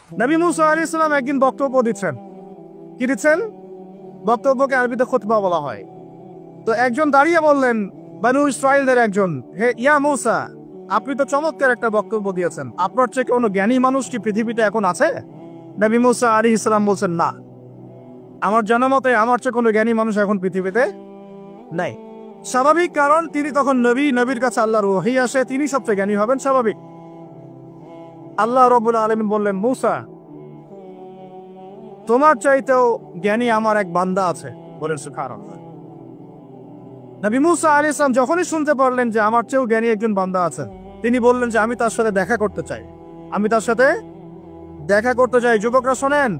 নবী মুসা আলাইহিস সালাম একদিন বক্তব্য দিচ্ছেন। কি দিচ্ছেন? বক্তব্যকে আরবিতে খুতবা বলা হয়। তো একজন দাঁড়িয়ে বললেন, বনু ইসরাইলদের একজন, হে ইয়া মুসা, আপনি তো চমৎকার একটা বক্তব্য দিয়েছেন, আপনার চেয়ে কোনো জ্ঞানী মানুষ কি পৃথিবীতে এখন আছে? নবী মুসা আলাইহিস সালাম বলছেন, না, আমার জানা মতে আমার চেয়ে কোনো জ্ঞানী মানুষ এখন পৃথিবীতে নাই। স্বাভাবিক, কারণ তিনি তখন নবী, নবীর কাছে আল্লাহর ওহী আসে, তিনি সবচেয়ে জ্ঞানী হবেন, স্বাভাবিক। আল্লাহ রাব্বুল আলামিন বললেন, মুসা, তোমার চাইতেও জ্ঞানী আমার এক বান্দা আছে। বলেন সুবহানাল্লাহ। নবী মুসা আলাইহিস সালাম যখনই শুনতে পারলেন যে আমার চেয়েও জ্ঞানী একজন বান্দা আছে, তিনি বললেন যে আমি তার সাথে দেখা করতে চাই, আমি তার সাথে দেখা করতে চাই। যুবকরা শোনেন,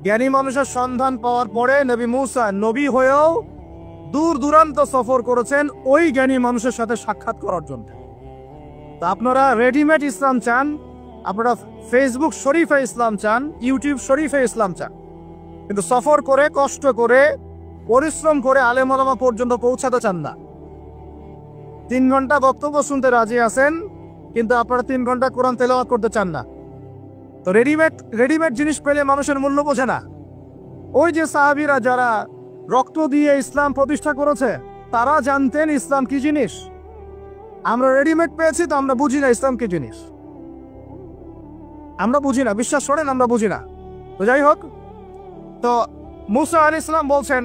জ্ঞানী মানুষের সন্ধান পাওয়ার পরে নবী মুসা নবী হয়েও দূর দূরান্ত সফর করেছেন ওই জ্ঞানী মানুষের সাথে সাক্ষাৎ করার জন্য। তা আপনারা রেডিমেড ইসলাম চান, আপনারা ফেসবুক শরীফে ইসলাম চান, ইউটিউব শরীফে ইসলাম চান, কিন্তু সফর করে, কষ্ট করে, পরিশ্রম করে আলেম ওলামা পর্যন্ত পৌঁছাতে চান না। 3 ঘন্টা বক্তব্য শুনতে রাজি আছেন, কিন্তু আপনারা 3 ঘন্টা কোরআন তেলাওয়াত করতে চান না। তো রেডিমেড জিনিস পেলে মানুষের মূল্য বোঝে না। ওই যে সাহাবীরা যারা রক্ত দিয়ে ইসলাম প্রতিষ্ঠা করেছে, তারা জানতেন ইসলাম কি জিনিস। আমরা রেডিমেড পেয়েছি, তো আমরা বুঝি না ইসলাম কি জিনিস, আমরা বুঝি না, বিশ্বাস করেন আমরা বুঝি না। তো যাই হোক, তো মুসা আলাইহিস সালাম বলছেন,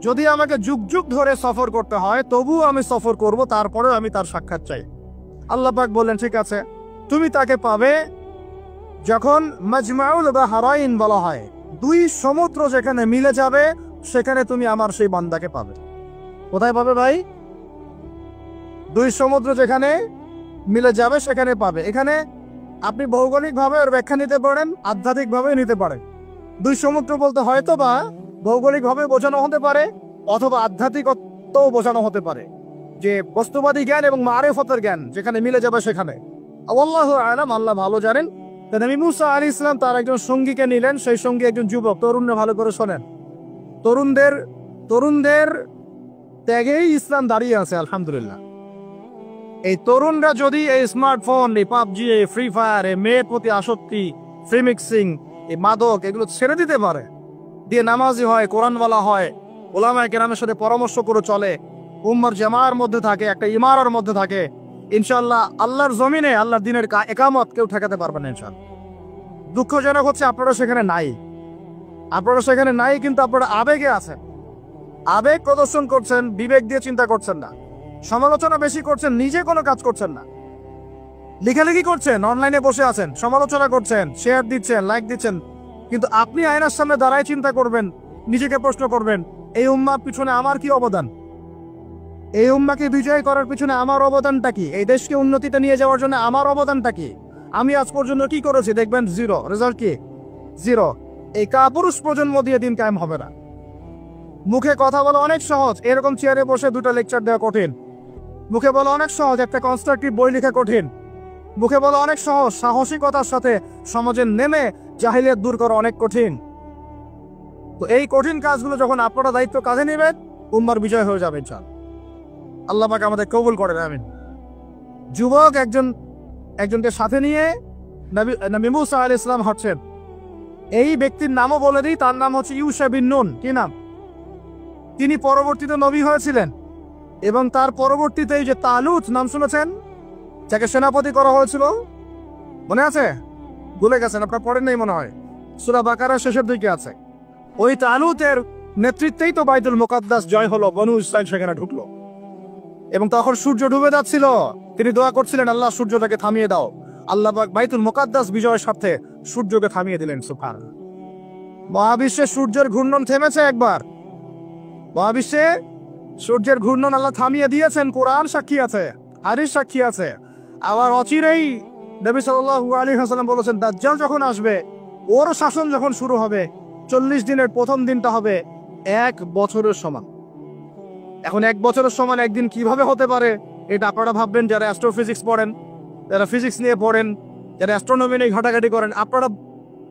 যদি আমাকে যুগ যুগ ধরে সফর করতে হয় তবুও আমি সফর করব, তারপরেও আমি তার সাক্ষাৎ চাই। আল্লাহ পাক বললেন, ঠিক আছে, তুমি তাকে পাবে যখন মাজমাউল বাহরাইন বলা হয়, 2 সমুদ্র যেখানে মিলে যাবে সেখানে তুমি আমার সেই বান্দাকে পাবে। কোথায় পাবে ভাই? 2 সমুদ্র যেখানে মিলে যাবে সেখানে পাবে। এখানে আপনি ভৌগোলিকভাবে এর ব্যাখ্যা নিতে পারেন, আধ্যাত্মিকভাবে নিতে পারেন। 2 সমুদ্র বলতে হয়তো বা ভৌগোলিকভাবে বোঝানো হতে পারে, অথবা আধ্যাত্মিকতাও বোঝানো হতে পারে, যে বস্তুবাদী জ্ঞান এবং মারিফতের জ্ঞান যেখানে মিলে যাবে সেখানে। আল্লাহু আ'লাম, আল্লাহ ভালো জানেন। নবী মুসা আলাইহিস সালাম তার একজন সঙ্গীকে নিলেন, সেই সঙ্গী একজন যুবক। তরুণরা ভালো করে শোনেন, তরুণদের ত্যাগেই ইসলাম দাঁড়িয়ে আছে, আলহামদুলিল্লাহ। এই তরুণরা যদি এই স্মার্টফোন, এই পাবজি, এই ফ্রি ফায়ার, এই মেয়ের প্রতি আসক্তি, ফ্রি মিক্সিং, এই মাদক, এগুলো ছেড়ে দিতে পারে, দিয়ে নামাজি হয়, কোরআনওয়ালা হয়, ওলামায়ে কেরামের সাথে পরামর্শ করে চলে, উম্মার জামার মধ্যে থাকে, একটা ইমারার মধ্যে থাকে, ইনশাআল্লাহ আল্লাহর জমিনে আল্লাহর দ্বীনের একামত কেউ ঠেকাতে পারবে না ইনশাআল্লাহ। দুঃখজনক হচ্ছে আপনারা সেখানে নাই, কিন্তু আপনারা আবেগে আছেন, আবেগ প্রদর্শন করছেন, বিবেক দিয়ে চিন্তা করছেন না, সমালোচনা বেশি করছেন, নিজে কোনো কাজ করছেন না, লেখালেখি করছেন, অনলাইনে বসে আছেন, সমালোচনা করছেন, শেয়ার দিচ্ছেন, লাইক দিচ্ছেন, কিন্তু আপনি আয়নার সামনে দাঁড়ায় চিন্তা করবেন, নিজেকে প্রশ্ন করবেন, এই উম্মার পিছনে আমার কি অবদান? এই উম্মাকে বিজয় করার পিছনে আমার অবদানটা কি? এই দেশকে উন্নতিতে নিয়ে যাওয়ার জন্য আমার অবদানটা কি? আমি আজ পর্যন্ত কি করেছি? দেখবেন জিরো, রেজাল্ট কি? জিরো। এই কাপুরুষ প্রজন্ম দিয়ে দিন কায়েম হবে না। মুখে কথা বলা অনেক সহজ, এরকম চেয়ারে বসে 2টা লেকচার দেওয়া কঠিন। মুখে বলা অনেক সহজ, একটা কনস্ট্রাকটিভ বই লেখা কঠিন। মুখে বলা অনেক সহজ, সাহসিকতার সাথে সমাজে নেমে জাহিলিয়াত দূর করা অনেক কঠিন। তো এই কঠিন কাজগুলো যখন আপনারা দায়িত্ব কাঁধে নেবেন, উম্মার বিজয় হয়ে যাবে ইনশাআল্লাহ। আল্লাহ পাক আমাদের কবুল করেন, আমিন। যুবক একজনকে সাথে নিয়ে নবী মুসা আলাইহিস সালাম হাঁটছেন। এই ব্যক্তির নামও বলে দিই, তার নাম হচ্ছে ইউশা বিন নুন। কি নাম? তিনি পরবর্তীতে নবী হয়েছিলেন, এবং তার পরবর্তীতে এই যে তালুত নাম শুনেছেন, যাকে সেনাপতি করা হয়েছিল, মনে আছে? ভুলে গেছেন, আপনার পড়েন নাই মনে হয়, সূরা বাকারার শেষের দিকে আছে। ওই তালুতের নেতৃত্বেই তো বাইতুল মুকাদ্দাস জয় হলো, বনু ইসরাইল সেখানে ঢুকলো, এবং তখন সূর্য ডুবে যাচ্ছিল। তিনি দোয়া করছিলেন, আল্লাহ সূর্যটাকে থামিয়ে দাও। আল্লাহ পাক বাইতুল মুকাদ্দাস বিজয়ের স্বার্থে সূর্যকে থামিয়ে দিলেন। সুবহানাল্লাহ। মহাবিশ্বে সূর্যের ঘূর্ণন থেমেছে একবার, মহাবিশ্বে সূর্যের ঘূর্ণন আল্লাহ থামিয়ে দিয়েছেন। কোরআন সাক্ষী আছে, হাদিস সাক্ষী আছে। আবার অচিরেই নবী সাল্লাল্লাহু আলাইহি ওয়াসাল্লাম বলেছেন, দাজ্জাল যখন আসবে, ওর শাসন যখন শুরু হবে, 40 দিনের প্রথম দিনটা হবে 1 বছরের সমান। এখন 1 বছরের সমান একদিন কিভাবে হতে পারে, এটা আপনারা ভাববেন যারা অ্যাস্ট্রোফিজিক্স পড়েন, যারা ফিজিক্স নিয়ে পড়েন, যারা অ্যাস্ট্রোনমি নিয়ে ঘাটাঘাটি করেন, আপনারা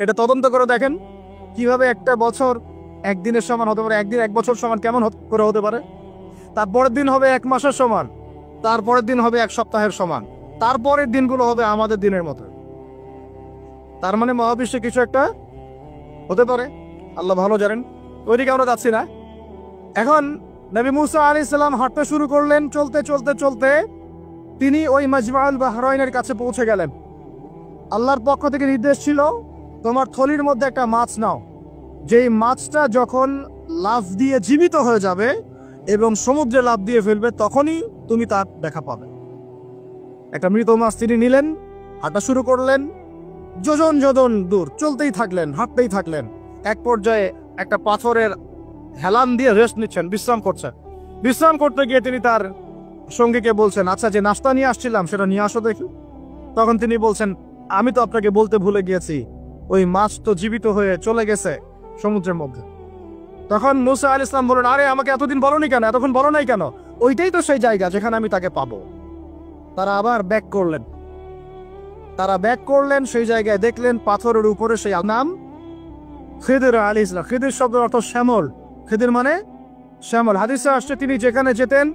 এটা তদন্ত করে দেখেন কিভাবে একটা বছর একদিনের সমান হতে পারে, একদিন 1 বছর সমান কেমন করে হতে পারে। তারপরের দিন হবে 1 মাসের সমান, তারপরের দিন হবে 1 সপ্তাহের সমান, তারপরের দিনগুলো হবে আমাদের দিনের মতো। তার মানে মহাবিশ্বে কিছু একটা হতে পারে, আল্লাহ ভালো জানেন। ওইদিকে আমরা যাচ্ছি না। এখন নবী মুসা আলাইহিস সালাম হাঁটতে শুরু করলেন। চলতে চলতে চলতে তিনি ওই মাজমাউল বাহরাইনের কাছে পৌঁছে গেলেন। আল্লাহর পক্ষ থেকে নির্দেশ ছিল, তোমার থলির মধ্যে একটা মাছ নাও, যেই মাছটা যখন লাফ দিয়ে জীবিত হয়ে যাবে এবং সমুদ্রে লাফ দিয়ে ফেলবে, তখনই তুমি তার দেখা পাবে। একটা মৃত মাছ তিনি নিলেন, হাঁটা শুরু করলেন। যোজন যোজন দূর চলতেই থাকলেন, হাঁটতেই থাকলেন। এক পর্যায়ে একটা পাথরের হেলান দিয়ে রেস্ট নিচ্ছেন, বিশ্রাম করছেন। বিশ্রাম করতে গিয়ে তিনি তার সঙ্গীকে বলছেন, আচ্ছা, যে নাস্তা নিয়ে আসছিলাম সেটা নিয়ে আসো দেখি। তখন তিনি বলছেন, আমি তো আপনাকে বলতে ভুলে গিয়েছি, ওই মাছ তো জীবিত হয়ে চলে গেছে সমুদ্রের মধ্যে। তখন মুসা আলাইহিস সালাম বলেন, আরে আমাকে এতদিন বলনি কেন, এতক্ষণ বলো নাই কেন? ওইটাই তো সেই জায়গা যেখানে আমি তাকে পাবো। তারা আবার ব্যাক করলেন। সেই জায়গায় দেখলেন পাথরের উপরে সেই নাম খিদির আলাইহিস সালাম। খিদির শব্দের অর্থ শ্যামল। খিদির মানে শ্যামল। হাদিসে আসছে তিনি যেখানে যেতেন,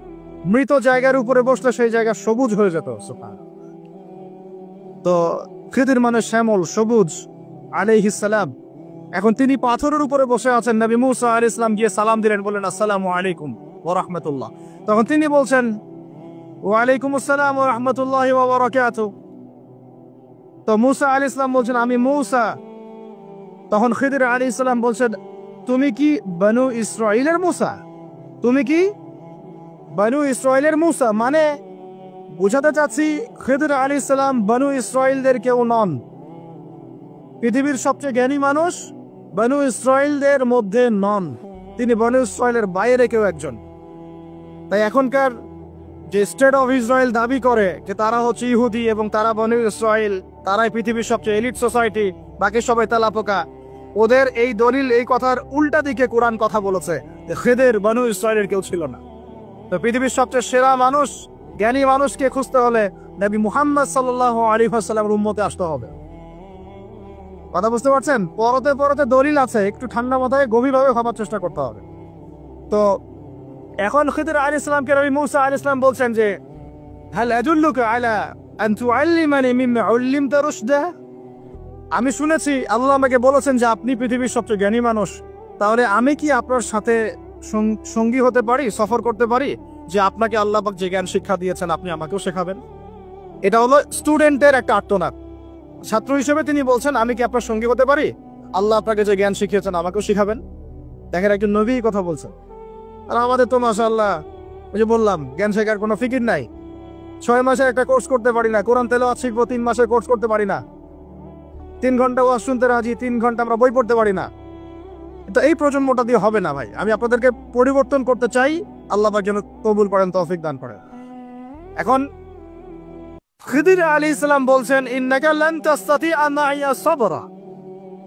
মৃত জায়গার উপরে বসলে সেই জায়গা সবুজ হয়ে যেত। তো খিদির মানে শ্যামল, সবুজ আলাইহিস সালাম। এখন তিনি পাথরের উপরে বসে আছেন। নবী মুসা আলাইহিস সালাম গিয়ে সালাম দিলেন, বললেন, আসসালামু আলাইকুম ওয়া রাহমাতুল্লাহ। তখন তিনি বলছেন, ওয়া আলাইকুম আসসালাম ওয়া রাহমাতুল্লাহি ওয়া বারাকাতুহু। তো মুসা আলাইহিস সালাম বলছেন, আমি মুসা। তখন খিদির আলাইহিস সালাম বলছেন, তুমি কি বনু ইসরাইলের মুসা? তুমি কি বনু ইসরাইলের মুসা? মানে বুঝাতে চাচ্ছি, খিদির আলাইহিস সালাম বনু ইসরাইলদের কেউ নন। পৃথিবীর সবচেয়ে জ্ঞানী মানুষ বনু ইসরাইলদের মধ্যে নন, তিনি বনু ইসরাইলের বাইরে কেউ একজন। তাই এখনকার যে স্টেট অফ ইসরায়েল দাবি করে যে তারা হচ্ছে ইহুদি এবং তারা বনু ইসরাইল, তারাই পৃথিবীর সবচেয়ে এলিট সোসাইটি, বাকি সবাই তেলাপোকা, ওদের এই দলিল, এই কথার উল্টা দিকে কোরআন কথা বলেছে যে খিদির বনু ইসরাইলের কেউ ছিল না। তো পৃথিবীর সবচেয়ে সেরা মানুষ, জ্ঞানী মানুষকে খুঁজতে হলে নবী মুহাম্মদ সাল্লাল্লাহু আলাইহি ওয়াসাল্লামের উম্মতে আসতে হবে। কথা বুঝতে পারছেন? পরতে পরতে দলিল আছে, একটু ঠান্ডা মাথায় গভীরভাবে ভাবার চেষ্টা করতে হবে। তো এখন খিদির আলাইহিস সালামকে নবী মুসা আলাইহিস সালাম বলছেন যে, হাল আদুল্লুকা আলা আন তুআল্লিমানি মিম্মা উল্লিমতা রুশদা? আমি শুনেছি আল্লাহ আমাকে বলেছেন যে আপনি পৃথিবীর সবচেয়ে জ্ঞানী মানুষ, তাহলে আমি কি আপনার সাথে সঙ্গী হতে পারি, সফর করতে পারি, যে আপনাকে আল্লাহ পাক যে জ্ঞান শিক্ষা দিয়েছেন আপনি আমাকেও শেখাবেন? এটা হলো স্টুডেন্টের একটা আর্তনাদ। ছাত্র হিসেবে তিনি বলছেন, আমি কি আপনার সঙ্গী হতে পারি? আল্লাহ আপনাকে যে জ্ঞান শিখিয়েছেন আমাকেও শিখাবেন। দেখেন, একজন নবী কথা বলছেন। আর আমাদের তো মাশাআল্লাহ, ওই যে বললাম, জ্ঞান শেখার কোনো ফিকির নাই। 6 মাসে একটা কোর্স করতে পারি না, কোরআন তেলাওয়াত শিখবো 3 মাসে কোর্স করতে পারি না, 3 ঘন্টা ওয়াজ শুনতে রাজি, 3 ঘন্টা আমরা বই পড়তে পারি না। তো এই প্রজন্মটা দিয়ে হবে না ভাই। আমি আপনাদেরকে পরিবর্তন করতে চাই, আল্লাহ পাক যেন কবুল করেন, তৌফিক দান করেন। এখন খিদির আলাইহিস সালাম বলছেন, ইন্নাকা লান তাসতাতিআ মাইয়া সাবরা।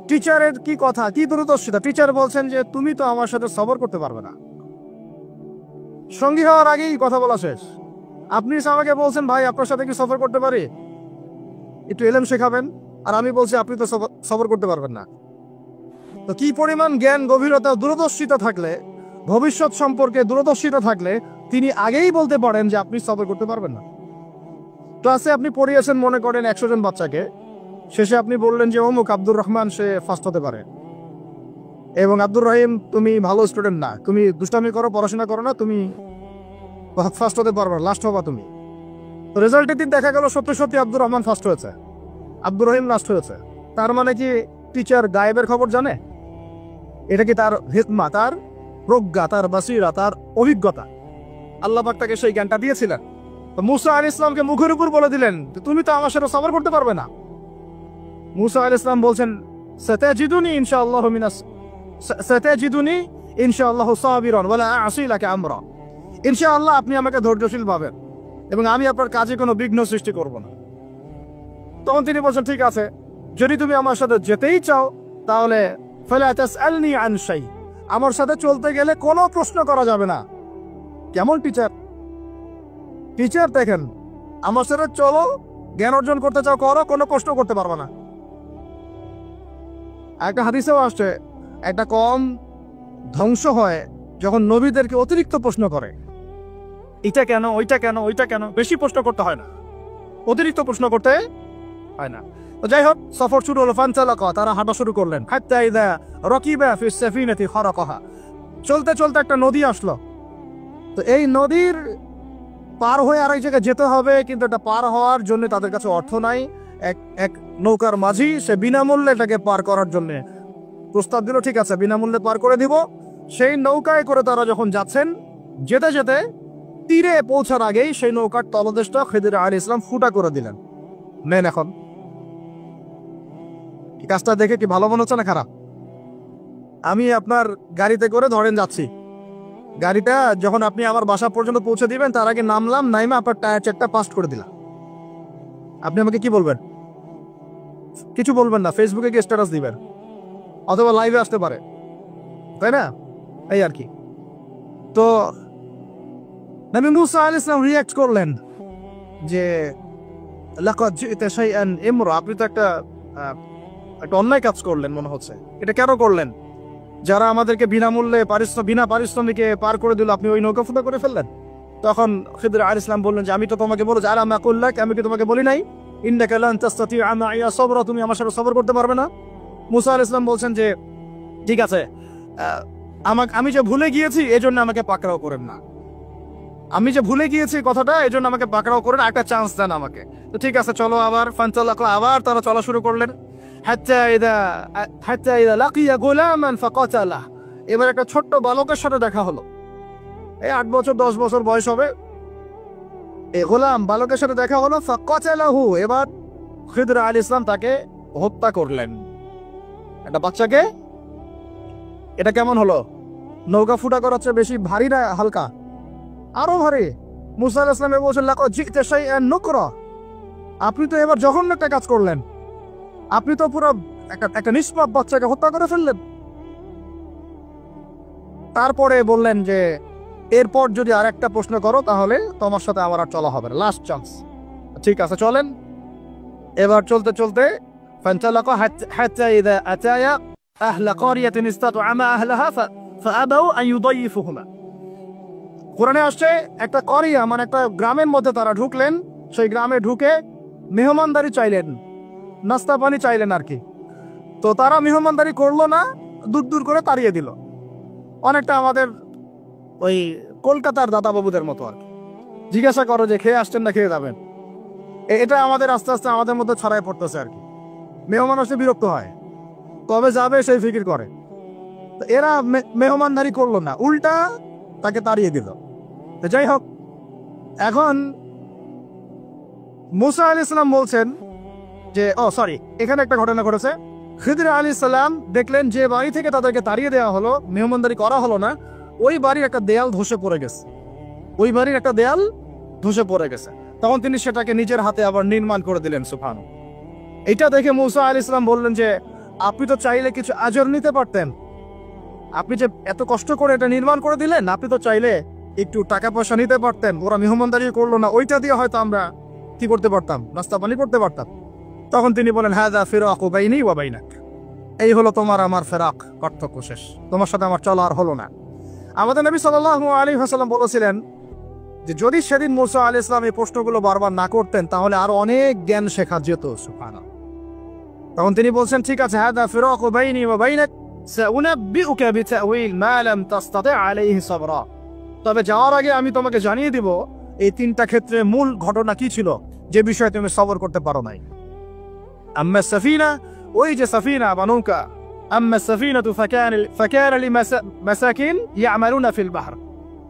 টিচারের কি কথা, কি দূরদর্শিতা! টিচার বলছেন যে তুমি তো আমার সাথে সবর করতে পারবে না। সঙ্গী হওয়ার আগেই কথা বলা শেষ। আপনি আমাকে বলছেন, ভাই আপনার সাথে কি সফর করতে পারি, একটু এলেম শেখাবেন, আর আমি বলছি আপনি তো সবর করতে পারবেন না। তো কি পরিমাণ জ্ঞান, গভীরতা, দূরদর্শিতা থাকলে, ভবিষ্যৎ সম্পর্কে দূরদর্শিতা থাকলে তিনি আগেই বলতে পারেন যে আপনি সবর করতে পারবেন না। ক্লাসে আপনি পড়িয়েছেন মনে করেন 100 জন বাচ্চাকে, শেষে আপনি বললেন যে অমুক আব্দুর রহমান সে ফার্স্ট হতে পারে, এবং আব্দুর রহিম তুমি ভালো স্টুডেন্ট না, তুমি দুষ্টামি করো, পড়াশোনা করো না, তুমি ফার্স্ট হতে পারবে, লাস্ট হবা তুমি। তো রেজাল্টের দিন দেখা গেল সত্যি সত্যি আব্দুর রহমান ফার্স্ট হয়েছে, আব্দুর রহিম লাস্ট হয়েছে। তার মানে কি টিচার গায়েবের খবর জানে? এটা কি তার হিকমা, তার প্রজ্ঞা, তার বাসিরা, তার অভিজ্ঞতা? আল্লাহ পাক তাকে সেই জ্ঞানটা দিয়েছিলেন। তো মুসা আলাইহিস সালামকে মুখের উপর বলে দিলেন তুমি তো আমার সাথে সবর করতে পারবে না। মুসা আলাইহিস সালাম বলছেন, সাতাজিদুনি ইনশাআল্লাহু মিনাস সাতাজিদুনি ইনশাআল্লাহু সাবিরান ওয়ালা আ'সি লাকা আমরা। ইনশাআল্লাহ আপনি আমাকে ধৈর্যশীল পাবেন এবং আমি আপনার কাজে কোনো বিঘ্ন সৃষ্টি করব না। তখন তিনি বলছেন, ঠিক আছে, যদি তুমি আমার সাথে যেতেই চাও তাহলে ফালা তাসআলনি আন শাই, আমার সাথে চলতে গেলে কোনো প্রশ্ন করা যাবে না। কেমন টিচার! টিচার দেখেন, আমার সাথে চলো, জ্ঞান অর্জন করতে চাও করো, কোনো প্রশ্ন করতে পারবে না। একটা হাদিসেও আসছে, একটা কম ধ্বংস হয় যখন নবীদেরকে অতিরিক্ত প্রশ্ন করে, এটা কেন, ওইটা কেন, ওইটা কেন। বেশি প্রশ্ন করতে হয় না, অতিরিক্ত প্রশ্ন করতে হয় না। তো তো যাই হোক, সফর শুরু হলো। ফানতালাকা, তারা হাঁটা শুরু করলেন। হাত্তা ইযা রাকিবা ফিস সাফিনাতি খারাকাহা, চলতে চলতে একটা নদী আসলো। তো এই নদীর পার হয়ে আরেক জায়গায় যেতে হবে, কিন্তু এটা পার হওয়ার জন্য তাদের কাছে অর্থ নাই। এক নৌকার মাঝি, সে বিনামূল্যে এটাকে পার করার জন্য প্রস্তাব দিল, ঠিক আছে বিনামূল্যে পার করে দিব। সেই নৌকায় করে তারা যখন যাচ্ছেন, যেতে যেতে তীরে পৌঁছার আগেই সেই নৌকার তলদেশটা খিদির আলাইহিস সালাম ফুটা করে দিলেন। নেন এখন। এই কাজটা দেখে কি ভালো মনে হচ্ছে না খারাপ? আমি আপনার গাড়িতে করে ধরেন যাচ্ছি, গাড়িটা যখন আপনি আমার বাসা পর্যন্ত পৌঁছে দিবেন তার আগে নামলাম, নাইমা আপনার টায়ার চেকটা পাস্ট করে দিলাম, আপনি আমাকে কি বলবেন? কিছু বলবেন না, ফেসবুকে গিয়ে স্ট্যাটাস দিবেন অথবা লাইভে আসতে পারে, তাই না? এই আর কি। তো নবী মুসা আলাইহিস সালাম রিঅ্যাক্ট করলেন যে লাকাদ জি'তা শাইআন ইমরা, আপনি তো একটা অন্যায় কাজ করলেন মনে হচ্ছে। এটা কেন করলেন? যারা আমাদেরকে বিনামূল্যে বিনা পারিশ্রমিকে পার করে দিল, আপনি ওই নৌকা ফুটা করে ফেললেন। তখন খিদর আলাইহিস সালাম বললেন যে আমি তো তোমাকে বলেছি, আলা মা কুল্লাক, আমি কি তোমাকে বলি নাই ইন্নাকা লান তাসতাতিআ মাইয়া সাবরা, তুমি আমার সাথে সবর করতে পারবে না? মুসা আলাইহিস সালাম বলছেন যে ঠিক আছে, আমি যে ভুলে গিয়েছি এজন্য আমাকে পাকড়াও করেন না, আমি যে ভুলে গিয়েছি কথাটা এজন্য আমাকে পাকড়াও করেন, একটা চান্স দেন আমাকে। তো ঠিক আছে চলো। আবার ফানতালাকা, আবার তারা চলা শুরু করলেন। হাত্তা ইযা লাকিয়া গুলামান ফাকাতালা, এবার একটা ছোট্ট বালকের সাথে দেখা হলো। এই 8 বছর 10 বছর বয়স হবে, এই গোলাম বালকের সাথে দেখা হলো। ফাকাতালাহু, এবার খিদর আলাইহিস সালাম তাকে হত্যা করলেন। একটা বাচ্চাকে, এটা কেমন হলো? নৌকা ফুটা করার চেয়ে বেশি ভারী না হালকা? আরো ভারী। মুসা আলাইহিস সালাম বলছেন লাকাদ জি'তা শাইআন নুকরা, আপনি তো এবার জঘন্য একটা কাজ করলেন, আপনি তো পুরো একটা নিষ্পাপ বাচ্চাকে হত্যা করে ফেললেন। তারপরে বললেন যে এরপর যদি আর একটা প্রশ্ন করো তাহলে তোমার সাথে আমার আর চলা হবে না, লাস্ট চান্স। ঠিক আছে চলেন। এবার চলতে চলতে ফানতালাকা হাত্তা ইযা আতায়া আহলা ক্বরিয়াতিন ইসতাতআমা আহলাহা ফাআবাউ আন ইউদাইফুহুমা, কোরআনে আসছে একটা করিয়া মানে একটা গ্রামের মধ্যে তারা ঢুকলেন। সেই গ্রামে ঢুকে মেহমানদারি চাইলেন, নাস্তা পানি চাইলেন আর কি। তো তারা মেহমানদারি করলো না, দূর দূর করে তাড়িয়ে দিল। অনেকটা আমাদের ওই কলকাতার দাদাবাবুদের মতো আর কি। জিজ্ঞাসা করো যে খেয়ে আসছেন না খেয়ে যাবেন, এটা আমাদের আস্তে আস্তে আমাদের মধ্যে ছড়াই পড়তেছে আর কি। মেহমান আসলে বিরক্ত হয়, কবে যাবে সেই ফিকির করে। এরা মেহমানদারি করলো না, উল্টা তাকে তাড়িয়ে দিল। যাই হোক, এখন মুসা আলাইহিস সালাম বলছেন যে এখানে একটা ঘটনা ঘটেছে। খিদর আলাইহিস সালাম দেখলেন যে বাড়ি থেকে তাদেরকে তাড়িয়ে দেওয়া হলো, মেহমানদারি করা হলো না, ওই বাড়ির একটা দেয়াল ধসে পড়ে গেছে, ওই বাড়ির একটা দেয়াল ধসে পড়ে গেছে। তখন তিনি সেটাকে নিজের হাতে আবার নির্মাণ করে দিলেন। সুবহানাল্লাহ। এটা দেখে মুসা আলাইহিস সালাম বললেন যে আপনি তো চাইলে কিছু আজর নিতে পারতেন, আপনি যে এত কষ্ট করে এটা নির্মাণ করে দিলেন, আপনি তো চাইলে একটু টাকা পয়সা নিতে পারতেন। ওরা মেহমানদারি করলো না, ওইটা দিয়ে হয়তো আমরা কি করতে পারতাম, নাস্তা পানি করতে পারতাম। তখন তিনি বলেন হাযা ফিরাকু বাইনি ওয়া বাইনাক, এই হলো তোমার আমার ফেরাক, পার্থক্য শেষ, তোমার সাথে আমার চলা আর হলো না। আমাদের নবী সাল্লাল্লাহু আলাইহি ওয়াসাল্লাম বলেছিলেন যে যদি সেদিন মুসা আলাইহিস সালাম এই প্রশ্নগুলো বারবার না করতেন তাহলে আরো অনেক জ্ঞান শেখা যেত। সুবহানাল্লাহ। তখন তিনি বলছেন ঠিক আছে, হাযা ফিরাকু বাইনি ওয়া বাইনাক সাউনাব্বিউকা বিতাউইল মা লাম তাসতাতি আলাইহি সাবরা, তবে যাওয়ার আগে আমি তোমাকে জানিয়ে দিব এই 3টা ক্ষেত্রে মূল ঘটনা কি ছিল যে বিষয়ে তুমি সবর করতে পারো নাই। আম্মা সাফিনা, ওই যে সাফিনা বা নৌকা, আম্মা সাফিনাতু ফাকানা লিমাসাকিন ইয়ামালুনা ফিল বাহর,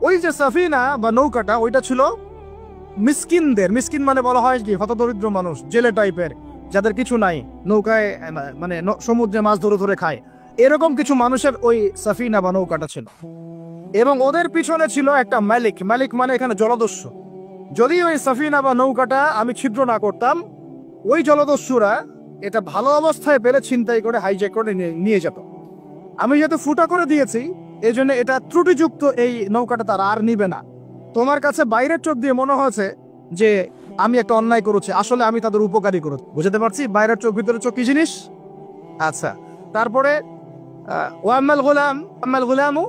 ওই যে সাফিনা বা নৌকাটা ওইটা ছিল মিসকিনদের, মিসকিন মানে বলা হয় কি হতদরিদ্র মানুষ, জেলে টাইপের, যাদের কিছু নাই, নৌকায় মানে সমুদ্রে মাছ ধরে ধরে খায়, এরকম কিছু মানুষের ওই সাফিনা বা নৌকাটা ছিল। এবং ওদের পিছনে ছিল একটা মালিক, মালিক মানে এখানে জলদস্যু। যদি ওই সাফিনা বা নৌকাটা আমি ছিদ্র না করতাম, ওই জলদস্যুরা এটা ভালো অবস্থায় পেলে ছিনতাই করে হাইজ্যাক করে নিয়ে যেত। আমি যেহেতু ফুটা করে দিয়েছি এই জন্য এটা ত্রুটিযুক্ত, এই নৌকাটা তারা আর নিবে না। তোমার কাছে বাইরের চোখ দিয়ে মনে হয়েছে যে আমি একটা অন্যায় করেছি, আসলে আমি তাদের উপকারী করেছি। বুঝতে পারছি বাইরের চোখ ভিতরের চোখ কি জিনিস। আচ্ছা, তারপরে ওয়াম্মাল গুলামু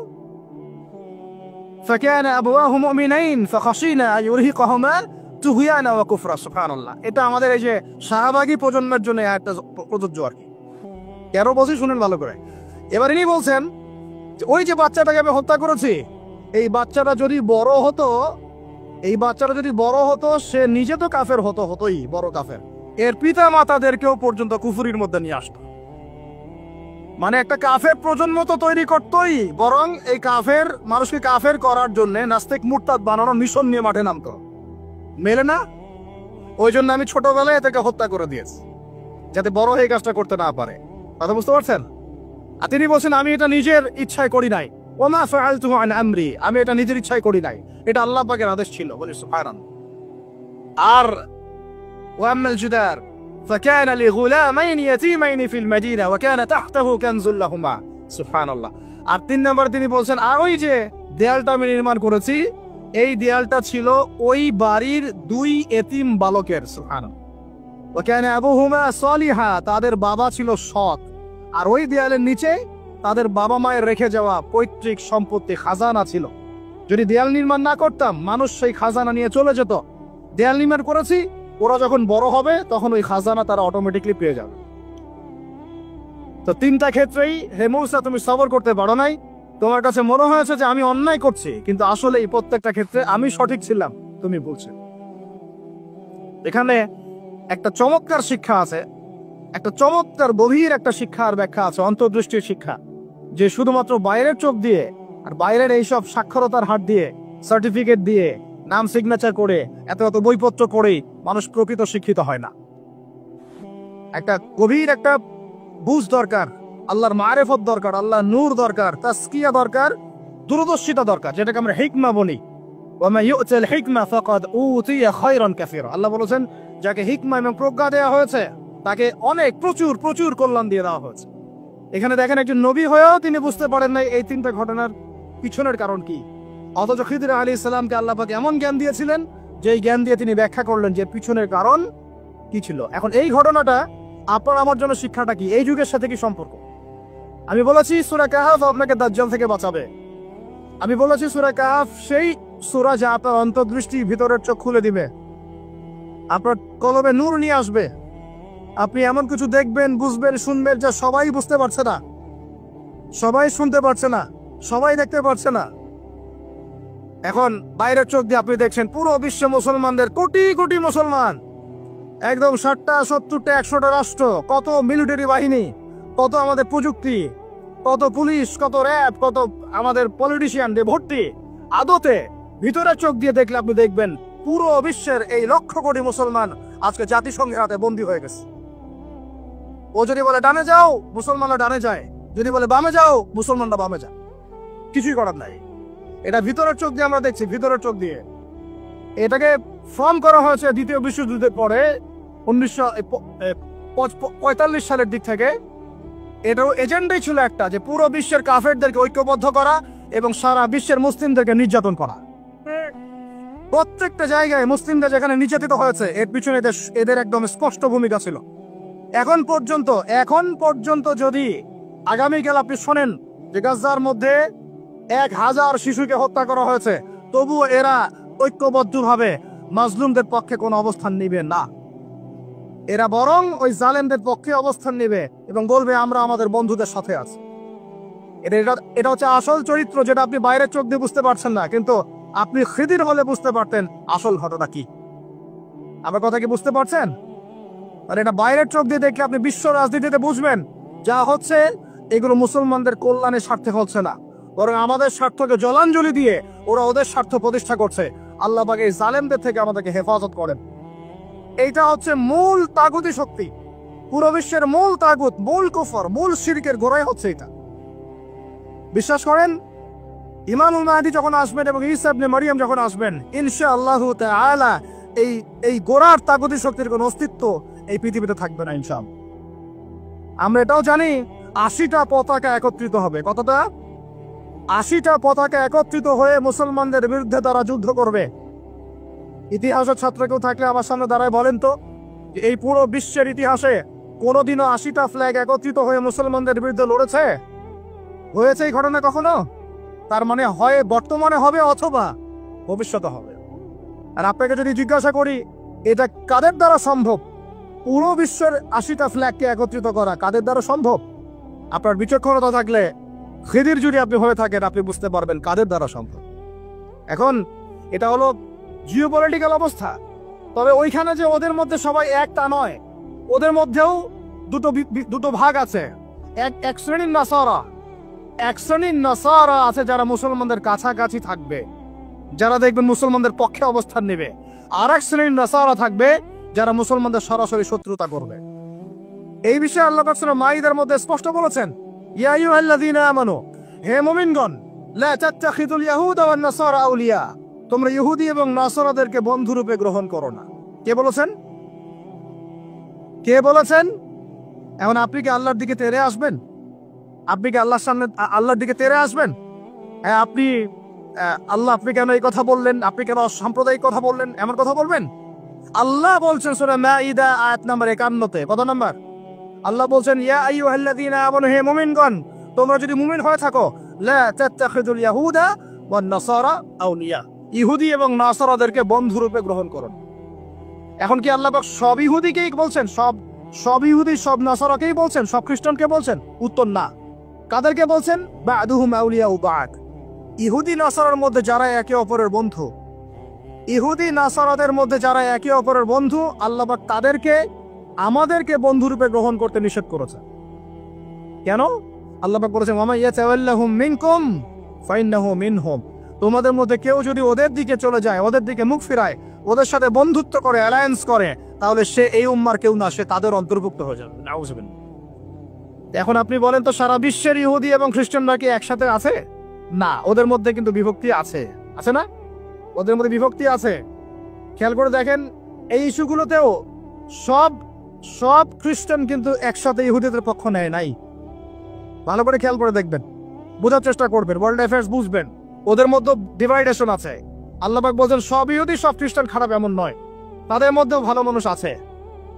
فكان أبواه مؤمنين فخشينا أن يرهقهما তুগয়ানা ওয়া কুফরা, সুবহানাল্লাহ। এটা আমাদের এই যে শাহবাগী প্রজন্মের জন্য একটা প্রযোজ্য আর কি। কেন বলছি শুনেন ভালো করে। এবার ইনি বলছেন ওই যে বাচ্চাটাকে আমি হত্যা করেছি, এই বাচ্চাটা যদি বড় হতো সে নিজে তো কাফের হতোই, বড় কাফের, এর পিতা মাতাদেরকেও পর্যন্ত কুফরির মধ্যে নিয়ে আসতো। মানে একটা কাফের প্রজন্ম তো তৈরি করতোই, বরং এই কাফের মানুষকে কাফের করার জন্য নাস্তিক মুরতাদ বানানোর মিশন নিয়ে মাঠে নামতো। মেলে না? ওই জন্য আমি ছোটবেলায় এদেরকে হত্যা করে দিয়েছি, যাতে বড় হয়ে কাজটা করতে না পারে। কথা বুঝতে পারছেন? আর তিনি বলছেন আমি এটা নিজের ইচ্ছায় করি নাই, ওমা ফাআলতুহু আন আমরি, আমি এটা নিজের ইচ্ছায় করি নাই, এটা আল্লাহ পাকের আদেশ ছিল। বলি সুবহানাল্লাহ। আর ওয়াম্মাল জুদার فكان لغلامين يتيمين في المدينة وكان تحته كنز لهما, সুবহানাল্লাহ। আর 3 নম্বর তিনি বলছেন আর ওই যে দেয়ালটা আমি নির্মাণ করেছি, এই দেয়ালটা ছিল ওই বাড়ির 2 এতিম বালকের, সুবহানাল্লাহ। وكان أبوهما صالحا, তাদের বাবা ছিল সৎ। আর ওই দেয়ালের নিচে তাদের বাবা মায়ের রেখে যাওয়া পৈতৃক সম্পত্তি খাজানা ছিল। যদি দেয়াল নির্মাণ না করতাম মানুষ সেই খাজানা নিয়ে চলে যেত। দেয়াল নির্মাণ করেছি, ওরা যখন বড় হবে তখন ওই খাজানা তারা অটোমেটিকলি পেয়ে যাবে। তো 3টা ক্ষেত্রেই হে মূসা তুমি সবর করতে পারো নাই, তোমার কাছে মনে হয়েছে যে আমি অন্যায় করছি, কিন্তু আসলে এই প্রত্যেকটা ক্ষেত্রে আমি সঠিক ছিলাম, তুমি বলছো। এখানে একটা চমৎকার শিক্ষা আছে, একটা চমৎকার গভীর একটা শিক্ষার ব্যাখ্যা আছে, অন্তর্দৃষ্টির শিক্ষা, যে শুধুমাত্র বাইরের চোখ দিয়ে আর বাইরের এইসব সাক্ষরতার হাত দিয়ে, সার্টিফিকেট দিয়ে, নাম সিগনেচার করে, এত বইপত্র করেই মানুষ প্রকৃত শিক্ষিত হয় না। একটা গভীর একটা বুঝ দরকার, আল্লাহর মারেফত দরকার, আল্লাহ নূর দরকার, তাসকিয়া দরকার, দূরদর্শিতা দরকার, যেটাকে আমরা হিকমা বলি। ওয়ামা ইউতিল হিকমা ফাকাদ উতিয়া খায়রান কাসীরা, আল্লাহ বলেছেন যাকে হিকমা এবং প্রজ্ঞা দেওয়া হয়েছে তাকে অনেক প্রচুর কল্যাণ দিয়ে দেওয়া হয়েছে। এখানে দেখেন একজন নবী হয়েও তিনি বুঝতে পারেন নাই এই 3টা ঘটনার পিছনের কারণ কি, অথচ খিদির আলাইহিস সালামকে আল্লাহ পাক এমন জ্ঞান দিয়েছিলেন যে এই জ্ঞান দিয়ে তিনি ব্যাখ্যা করলেন যে পিছনের কারণ কি ছিল। এখন এই ঘটনাটা আপনার আমার জন্য শিক্ষাটা কি, এই যুগের সাথে কি সম্পর্ক? আমি বলেছি সূরা কাহফ আপনাকে দাজ্জাল থেকে বাঁচাবে। আমি বলেছি সূরা কাহফ সেই সূরা যা আপনার অন্তর্দৃষ্টি, ভিতরের চোখ খুলে দিবে, আপনার কলবে নূর নিয়ে আসবে। আপনি এমন কিছু দেখবেন, বুঝবেন, শুনবেন যা সবাই বুঝতে পারছে না, সবাই শুনতে পারছে না, সবাই দেখতে পারছে না। এখন বাইরের চোখ দিয়ে আপনি দেখছেন পুরো বিশ্ব মুসলমানদের, কোটি কোটি মুসলমান, একদম 60টা 70টা 100টা রাষ্ট্র, কত মিলিটারি বাহিনী, কত আমাদের প্রযুক্তি, কত পুলিশ, কত র্যাব, কত আমাদের পলিটিশিয়ান দিয়ে ভর্তি। আদতে ভিতরের চোখ দিয়ে দেখলে আপনি দেখবেন পুরো বিশ্বের এই লক্ষ কোটি মুসলমান আজকে জাতিসংঘের হাতে বন্দী হয়ে গেছে। ও যদি বলে ডানে যাও, মুসলমানরা ডানে যায়, যদি বলে বামে যাও, মুসলমানরা বামে যায়, কিছুই করার নাই। এটা ভিতরের চোখ দিয়ে আমরা দেখছি, ভিতরের চোখ দিয়ে। এটাকে ফর্ম করা হয়েছে দ্বিতীয় বিশ্বযুদ্ধের পরে 1945 সালের দিক থেকে। এটার এজেন্ডাই ছিল একটা, যে পুরো বিশ্বের কাফেরদেরকে ঐক্যবদ্ধ করা এবং সারা বিশ্বের মুসলিমদেরকে নির্যাতন করা। প্রত্যেকটা জায়গায় মুসলিমরা যেখানে নির্যাতিত হয়েছে এর পিছনে এদের একদম স্পষ্ট ভূমিকা ছিল। এখন পর্যন্ত যদি আগামীকাল আপনি শোনেন যে গাজার মধ্যে 1000 শিশুকে হত্যা করা হয়েছে, তবুও এরা ঐক্যবদ্ধভাবে মাজলুমদের পক্ষে কোনো অবস্থান নিবে না। এরা বরং ওই জালেমদের পক্ষে অবস্থান নেবে এবং বলবে আমরা আমাদের বন্ধুদের সাথে আছি। এটা হচ্ছে আসল চরিত্র, যেটা আপনি বাইরের চোখ দিয়ে বুঝতে পারছেন না, কিন্তু আপনি খিদির হলে বুঝতে পারতেন আসল ঘটনা কি। আমার কথা কি বুঝতে পারছেন? আর এটা বাইরের চোখ দিয়ে দেখলে আপনি বিশ্ব রাজনীতিতে বুঝবেন যা হচ্ছে এগুলো মুসলমানদের কল্যাণের স্বার্থে হচ্ছে না, বরং আমাদের স্বার্থকে জলাঞ্জলি দিয়ে ওরা ওদের স্বার্থ প্রতিষ্ঠা করছে। আল্লাহ পাক এই জালেমদের থেকে আমাদেরকে হেফাজত করেন। এইটা হচ্ছে মূল তাগুতি শক্তি, পুরো বিশ্বের মূল তাগুত, মূল কুফর, মূল শিরকের গোড়াই হচ্ছে এটা। বিশ্বাস করেন ইমামুল মাহদী যখন আসবেন এবং ঈসা ইবনে মারইয়াম যখন আসবেন, ইনশাআল্লাহ তাআলা এই গোড়ার তাগুতি শক্তির কোনো অস্তিত্ব এই পৃথিবীতে থাকবে না ইনশাআল্লাহ। আমরা এটাও জানি 80টা পতাকা একত্রিত হবে। কতটা? 80টা পতাকা একত্রিত হয়ে মুসলমানদের বিরুদ্ধে তারা যুদ্ধ করবে। ইতিহাসের ছাত্র কেউ থাকলে আমার সামনে দাঁড়ায় বলেন তো, এই পুরো বিশ্বের ইতিহাসে কোনোদিনও 80টা ফ্ল্যাগ একত্রিত হয়ে মুসলমানদের বিরুদ্ধে লড়েছে? হয়েছে এই ঘটনা কখনো? তার মানে হয় বর্তমানে হবে অথবা ভবিষ্যতে হবে। আর আপনাকে যদি জিজ্ঞাসা করি এটা কাদের দ্বারা সম্ভব, পুরো বিশ্বের 80টা ফ্ল্যাগকে একত্রিত করা কাদের দ্বারা সম্ভব? আপনার বিচক্ষণতা থাকলে, খিদির যদি আপনি হয়ে থাকেন, আপনি বুঝতে পারবেন কাদের দ্বারা সম্ভব। এখন এটা হলো জিওপলিটিক্যাল অবস্থা। তবে ওইখানে যে ওদের মধ্যে সবাই এক তা নয়, ওদের মধ্যেও দুটো ভাগ আছে। এক শ্রেণীর নাসারা আছে যারা মুসলমানদের কাছাকাছি থাকবে, যারা দেখবেন মুসলমানদের পক্ষে অবস্থান নেবে। আর এক শ্রেণীর নাসারা থাকবে যারা মুসলমানদের সরাসরি শত্রুতা করবে। এই বিষয়ে আল্লাহ পাক সূরা মাইদার মধ্যে স্পষ্ট বলেছেন, ইয়া আইয়ুহাল্লাযীনা আমানু, হে মুমিনগণ, লা তাত্তাখিযুল ইয়াহুদা ওয়ান নাসারা আউলিয়া, তোমরা ইহুদি এবং নাসারাদেরকে বন্ধুরূপে গ্রহণ করো না। কে বলেছেন? কে বলেছেন? এখন আপনি কি আল্লাহর দিকে তেড়ে আসবেন? আপনি কি আল্লাহর সামনে আল্লাহর দিকে তেড়ে আসবেন? হ্যাঁ, আল্লাহ আপনি কেন এই কথা বললেন, আপনি কেন সাম্প্রদায়িক কথা বললেন, এমন কথা বলবেন? আল্লাহ বলছেন সূরা মাইদা আয়াত নাম্বার 51-তে, কত নাম্বার? আল্লাহ বলছেন, ইয়া আইয়ুহাল্লাযীনা আমানু, হে মুমিনগণ, তোমরা যদি মুমিন হয়ে থাকো, লা তাত্তাখিযুল ইয়াহুদা ওয়ান নাসারা আউলিয়া, ইহুদি এবং নাসারাদেরকে বন্ধুরূপে গ্রহণ করুন। এখন কি আল্লাহ পাক সব ইহুদিকেই বলছেন, সব ইহুদি সব নাসারাকেই বলছেন, সব খ্রিস্টানকে বলছেন? উত্তর না। কাদেরকে বলছেন? বা'দুহুম আউলিয়াউ বা'দ। ইহুদি নাসারার মধ্যে যারা একে অপরের বন্ধু, ইহুদি নাসারাদের মধ্যে যারা একে অপরের বন্ধু, আল্লাহ পাক তাদেরকে আমাদেরকে বন্ধুরূপে গ্রহণ করতে নিষেধ করেছে। কেন? আল্লাহ পাক বলেছেন, ওয়া মা ইয়াতাওয়াল্লাহুম মিনকুম ফাইন্নাহু মিনহুম, তোমাদের মধ্যে কেউ যদি ওদের দিকে চলে যায়, ওদের দিকে মুখ ফিরায়, ওদের সাথে বন্ধুত্ব করে, অ্যালায়েন্স করে, তাহলে সে এই উম্মার কেউ না, সে তাদের অন্তর্ভুক্ত হয়ে যাবে। নাউজুবিল্লাহ। এখন আপনি বলেন তো, সারা বিশ্বের ইহুদি এবং খ্রিস্টানরা কি একসাথে আছে? না, ওদের মধ্যে কিন্তু বিভক্তি আছে, আছে না? ওদের মধ্যে বিভক্তি আছে। খেয়াল করে দেখেন, এই ইস্যুগুলোতেও সব খ্রিস্টান কিন্তু একসাথে ইহুদিদের পক্ষ নেয় নাই। ভালো করে খেয়াল করে দেখবেন, বোঝার চেষ্টা করবেন, ওয়ার্ল্ড অ্যাফেয়ার্স বুঝবেন। ওদের মধ্যে ডিভাইডেশন আছে। আল্লাহ পাক বলছেন, সব ইহুদি সব খ্রিস্টান খারাপ এমন নয়, তাদের মধ্যেও ভালো মানুষ আছে।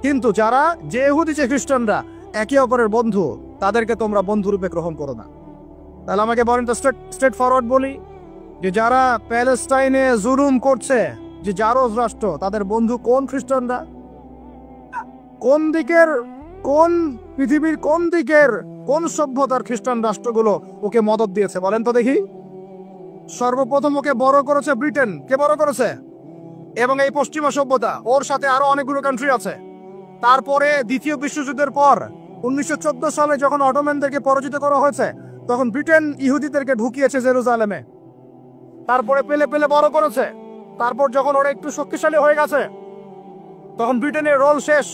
কিন্তু যারা যে ইহুদি যে খ্রিস্টানরা একে অপরের বন্ধু, তাদেরকে তোমরা বন্ধুরূপে গ্রহণ করো না। তাহলে আমাকে বলেন তো, স্ট্রেট ফরওয়ার্ড বলি, যে যারা প্যালেস্টাইনে জুলুম করছে, যে জারজ রাষ্ট্র, তাদের বন্ধু কোন খ্রিস্টানরা? কোন দিকের, কোন পৃথিবীর কোন দিকের, কোন সভ্যতার খ্রিস্টান রাষ্ট্রগুলো ওকে মদদ দিয়েছে বলেন তো দেখি? সর্বপ্রথম ওকে বড় করেছে ব্রিটেন। কে বড় করেছে? এবং এই পশ্চিমা সভ্যতা, ওর সাথে আরো অনেকগুলো কান্ট্রি আছে। তারপরে দ্বিতীয় বিশ্বযুদ্ধের পর 1914 সালে যখন অটোম্যানদেরকে পরাজিত করা হয়েছে, তখন ব্রিটেন ইহুদিদেরকে ঢুকিয়েছে জেরুজালেমে। তারপরে পেলে পেলে বড় করেছে। তারপর যখন ওরা একটু শক্তিশালী হয়ে গেছে, তখন ব্রিটেনের রোল শেষ।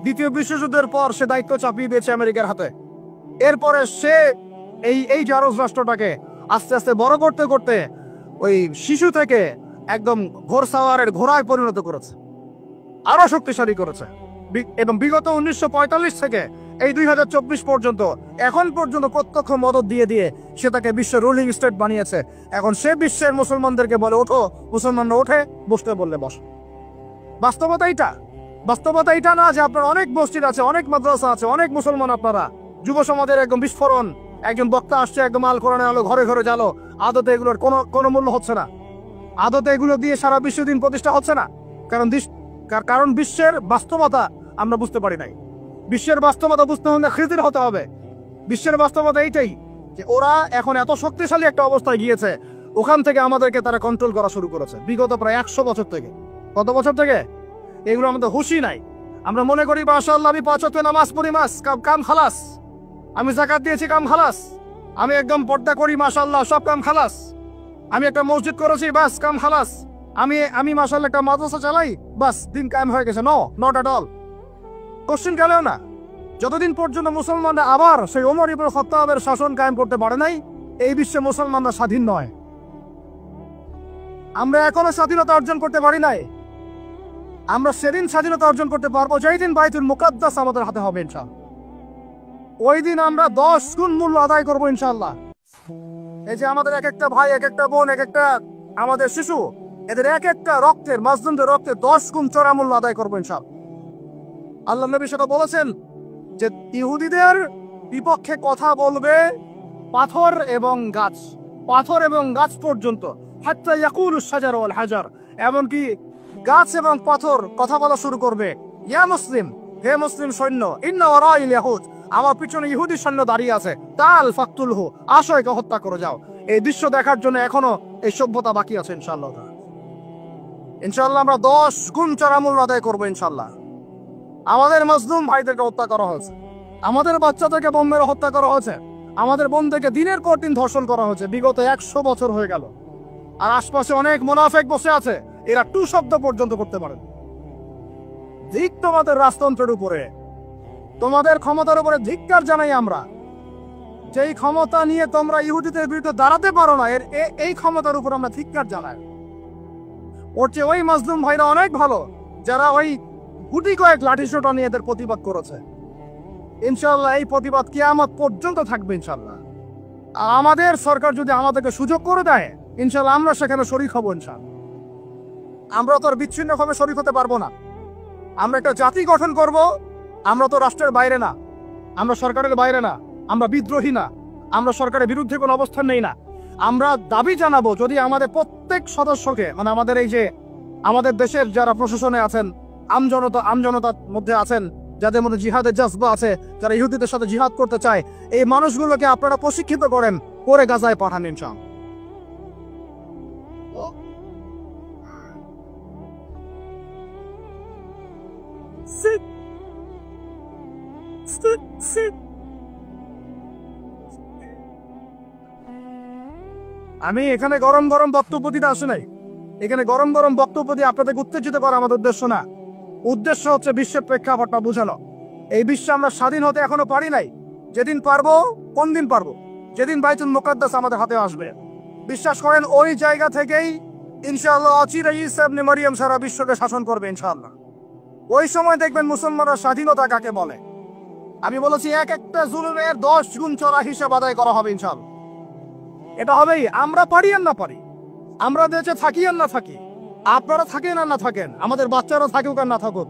দ্বিতীয় বিশ্বযুদ্ধের পর সে দায়িত্ব চাপিয়ে দিয়েছে আমেরিকার হাতে। এরপরে সে এই জারজ রাষ্ট্রটাকে আস্তে আস্তে বড় করতে করতে ওই শিশু থেকে একদম ঘোড়সাওয়ারের ঘোড়ায় পরিণত করেছে, আরো শক্তিশালী করেছে। এবং বিগত 1945 থেকে এই 2024 পর্যন্ত, এখন পর্যন্ত প্রত্যক্ষ মদত দিয়ে দিয়ে সে তাকে বিশ্বের রুলিং স্টেট বানিয়েছে। এখন সে বিশ্বের মুসলমানদেরকে বলে, ওঠো, মুসলমানরা ওঠে, বসতে বললে বস। বাস্তবতা এটা না যে আপনার অনেক মসজিদ আছে, অনেক মাদ্রাসা আছে, অনেক মুসলমান, আপনারা যুব সমাজের একদম বিস্ফোরণ, একজন বক্তা আসছে, একদম আল কোরআনে আলো, ঘরে ঘরে জালো। আদতে এগুলোর কোনো মূল্য হচ্ছে না। আদতে এগুলো দিয়ে সারা বিশ্ব দিন প্রতিষ্ঠা হচ্ছে না। কারণ বিশ্বের বাস্তবতা আমরা বুঝতে পারি নাই। বিশ্বের বাস্তবতা বুঝতে হলে খিজির হতে হবে। বিশ্বের বাস্তবতা এইটাই যে ওরা এখন এত শক্তিশালী একটা অবস্থায় গিয়েছে, ওখান থেকে আমাদেরকে তারা কন্ট্রোল করা শুরু করেছে বিগত প্রায় 100 বছর থেকে। কত বছর থেকে? এগুলো আমাদের হুঁশই নাই। আমরা মনে করি, মাশাআল্লাহ, আমি 5 ওয়াক্ত নামাজ পড়ি, কাম খালাস, আমি যাকাত দিয়েছি, কাম খালাস, আমি একদম পর্দা করি, মাশাআল্লাহ, সব কাম খালাস, আমি একটা মসজিদ করেছি, বাস কাম খালাস, আমি মাশাআল্লাহ একটা মাদ্রাসা চালাই, বাস দিন কায়েম হয়ে গেছে। Not at all. কোশ্চেন গেলেও না। যতদিন পর্যন্ত মুসলমানরা আবার সেই ওমর ইবনে খাত্তাবের শাসন কায়েম করতে পারে নাই, এই বিশ্বে মুসলমানরা স্বাধীন নয়। আমরা এখনো স্বাধীনতা অর্জন করতে পারি নাই। আমরা সেদিন স্বাধীনতা অর্জন করতে পারবো যেই দিন বাইতুল মুকাদ্দাস আমাদের হাতে হবে ইনশাআল্লাহ। ওই দিন আমরা 10 গুণ মূল্য আদায় করবো ইনশাআল্লাহ। এই যে আমাদের এক একটা ভাই, এক একটা বোন, এক একটা আমাদের শিশু, এদের এক একটা রক্তের, মাজলুমদের রক্তের 10 গুণ চড়া মূল্য আদায় করবো ইনশাআল্লাহ। আল্লাহ নবী সেটা বলেছেন যে ইহুদিদের বিপক্ষে কথা বলবে পাথর এবং গাছ পর্যন্ত, হাত্তা ইয়াকুলু শাজার ওয়াল হাজার, এমনকি গাছ এবং পাথর কথা বলা শুরু করবে, ইয়া মুসলিম, হে মুসলিম সৈন্য, ইন্না ওয়ারাইল ইয়াহুদ, আমার পিছনে ইহুদি সৈন্য দাঁড়িয়ে আছে, তাল ফাকতুলহু, আসো একে হত্যা করে যাও। এই দৃশ্য দেখার জন্য এখনো এই সভ্যতা বাকি আছে ইনশাআল্লাহ। ইনশাআল্লাহ আমরা 10 গুণ চড়ামূল আদায় করবো ইনশাআল্লাহ। আমাদের মজলুম ভাইদেরকে হত্যা করা হয়েছে, আমাদের বাচ্চাদেরকে বোম মেরে হত্যা করা হয়েছে, আমাদের বোনদেরকে দিনের পর দিন ধর্ষণ করা হয়েছে, বিগত 100 বছর হয়ে গেল। আর আশপাশে অনেক মুনাফিক বসে আছে, এরা টু শব্দ পর্যন্ত করতে পারে। ধিক তোমাদের রাজতন্ত্রের উপরে, তোমাদের ক্ষমতার উপরে ধিক্কার জানাই আমরা। যেই ক্ষমতা নিয়ে তোমরা ইহুদিদের বিরুদ্ধে দাঁড়াতে পারো না, এই ক্ষমতার উপর আমরা ধিক্কার জানাই। ওর চেয়ে ওই মাজলুম ভাইরা অনেক ভালো, যারা ওই গুটি কয়েক লাঠিসোঁটা নিয়ে এদের প্রতিবাদ করেছে। ইনশাআল্লাহ এই প্রতিবাদ কিয়ামত পর্যন্ত থাকবে ইনশাআল্লাহ। আর আমাদের সরকার যদি আমাদেরকে সুযোগ করে দেয়, ইনশাআল্লাহ আমরা সেখানে শরীক হব ইনশাআল্লাহ। আমরা তো আর বিচ্ছিন্নভাবে শরীক হতে পারবো না। আমরা একটা জাতি গঠন করব। আমরা তো রাষ্ট্রের বাইরে না, আমরা সরকারের বাইরে না, আমরা বিদ্রোহী না, আমরা সরকারের বিরুদ্ধে কোনো অবস্থান নেই না। আমরা দাবি জানাবো, যদি আমাদের প্রত্যেক সদস্যকে, মানে আমাদের এই যে আমাদের দেশের যারা প্রশাসনে আছেন, আমজনতার মধ্যে আছেন, যাদের মধ্যে জিহাদের জজবা আছে, যারা ইহুদিদের সাথে জিহাদ করতে চায়, এই মানুষগুলোকে আপনারা প্রশিক্ষিত করেন, করে গাজায় পাঠান ইনশাআল্লাহ। আমি এখানে গরম গরম বক্তব্য দিতে আসি নাই। এখানে গরম গরম বক্তব্য দিয়ে আপনাদের উত্তেজিত করা আমাদের উদ্দেশ্য না। উদ্দেশ্য হচ্ছে বিশ্বের প্রেক্ষাপটটা বোঝানো। এই বিশ্বে আমরা স্বাধীন হতে এখনো পারি নাই। যেদিন পারবো, কোন দিন পারবো, যেদিন বাইতুল মুকাদ্দাস আমাদের হাতে আসবে, বিশ্বাস করেন ওই জায়গা থেকেই ইনশাআল্লাহ অচিরে ঈসা ইবনে মারিয়াম সারা বিশ্বকে শাসন করবে ইনশাআল্লাহ। ওই সময় দেখবেন মুসলমানরা স্বাধীনতা কাকে বলে। আমি বলেছি এক একটা জুলুমের 10 গুণ চড়া হিসাব আদায় করা হবে ইনশাআল্লাহ। এটা হবেই, আমরা পারি আর না পারি, আমরা দেশে থাকি আর না থাকি, আপনারা থাকেন আর না থাকেন, আমাদের বাচ্চারা থাকুক আর না থাকুক,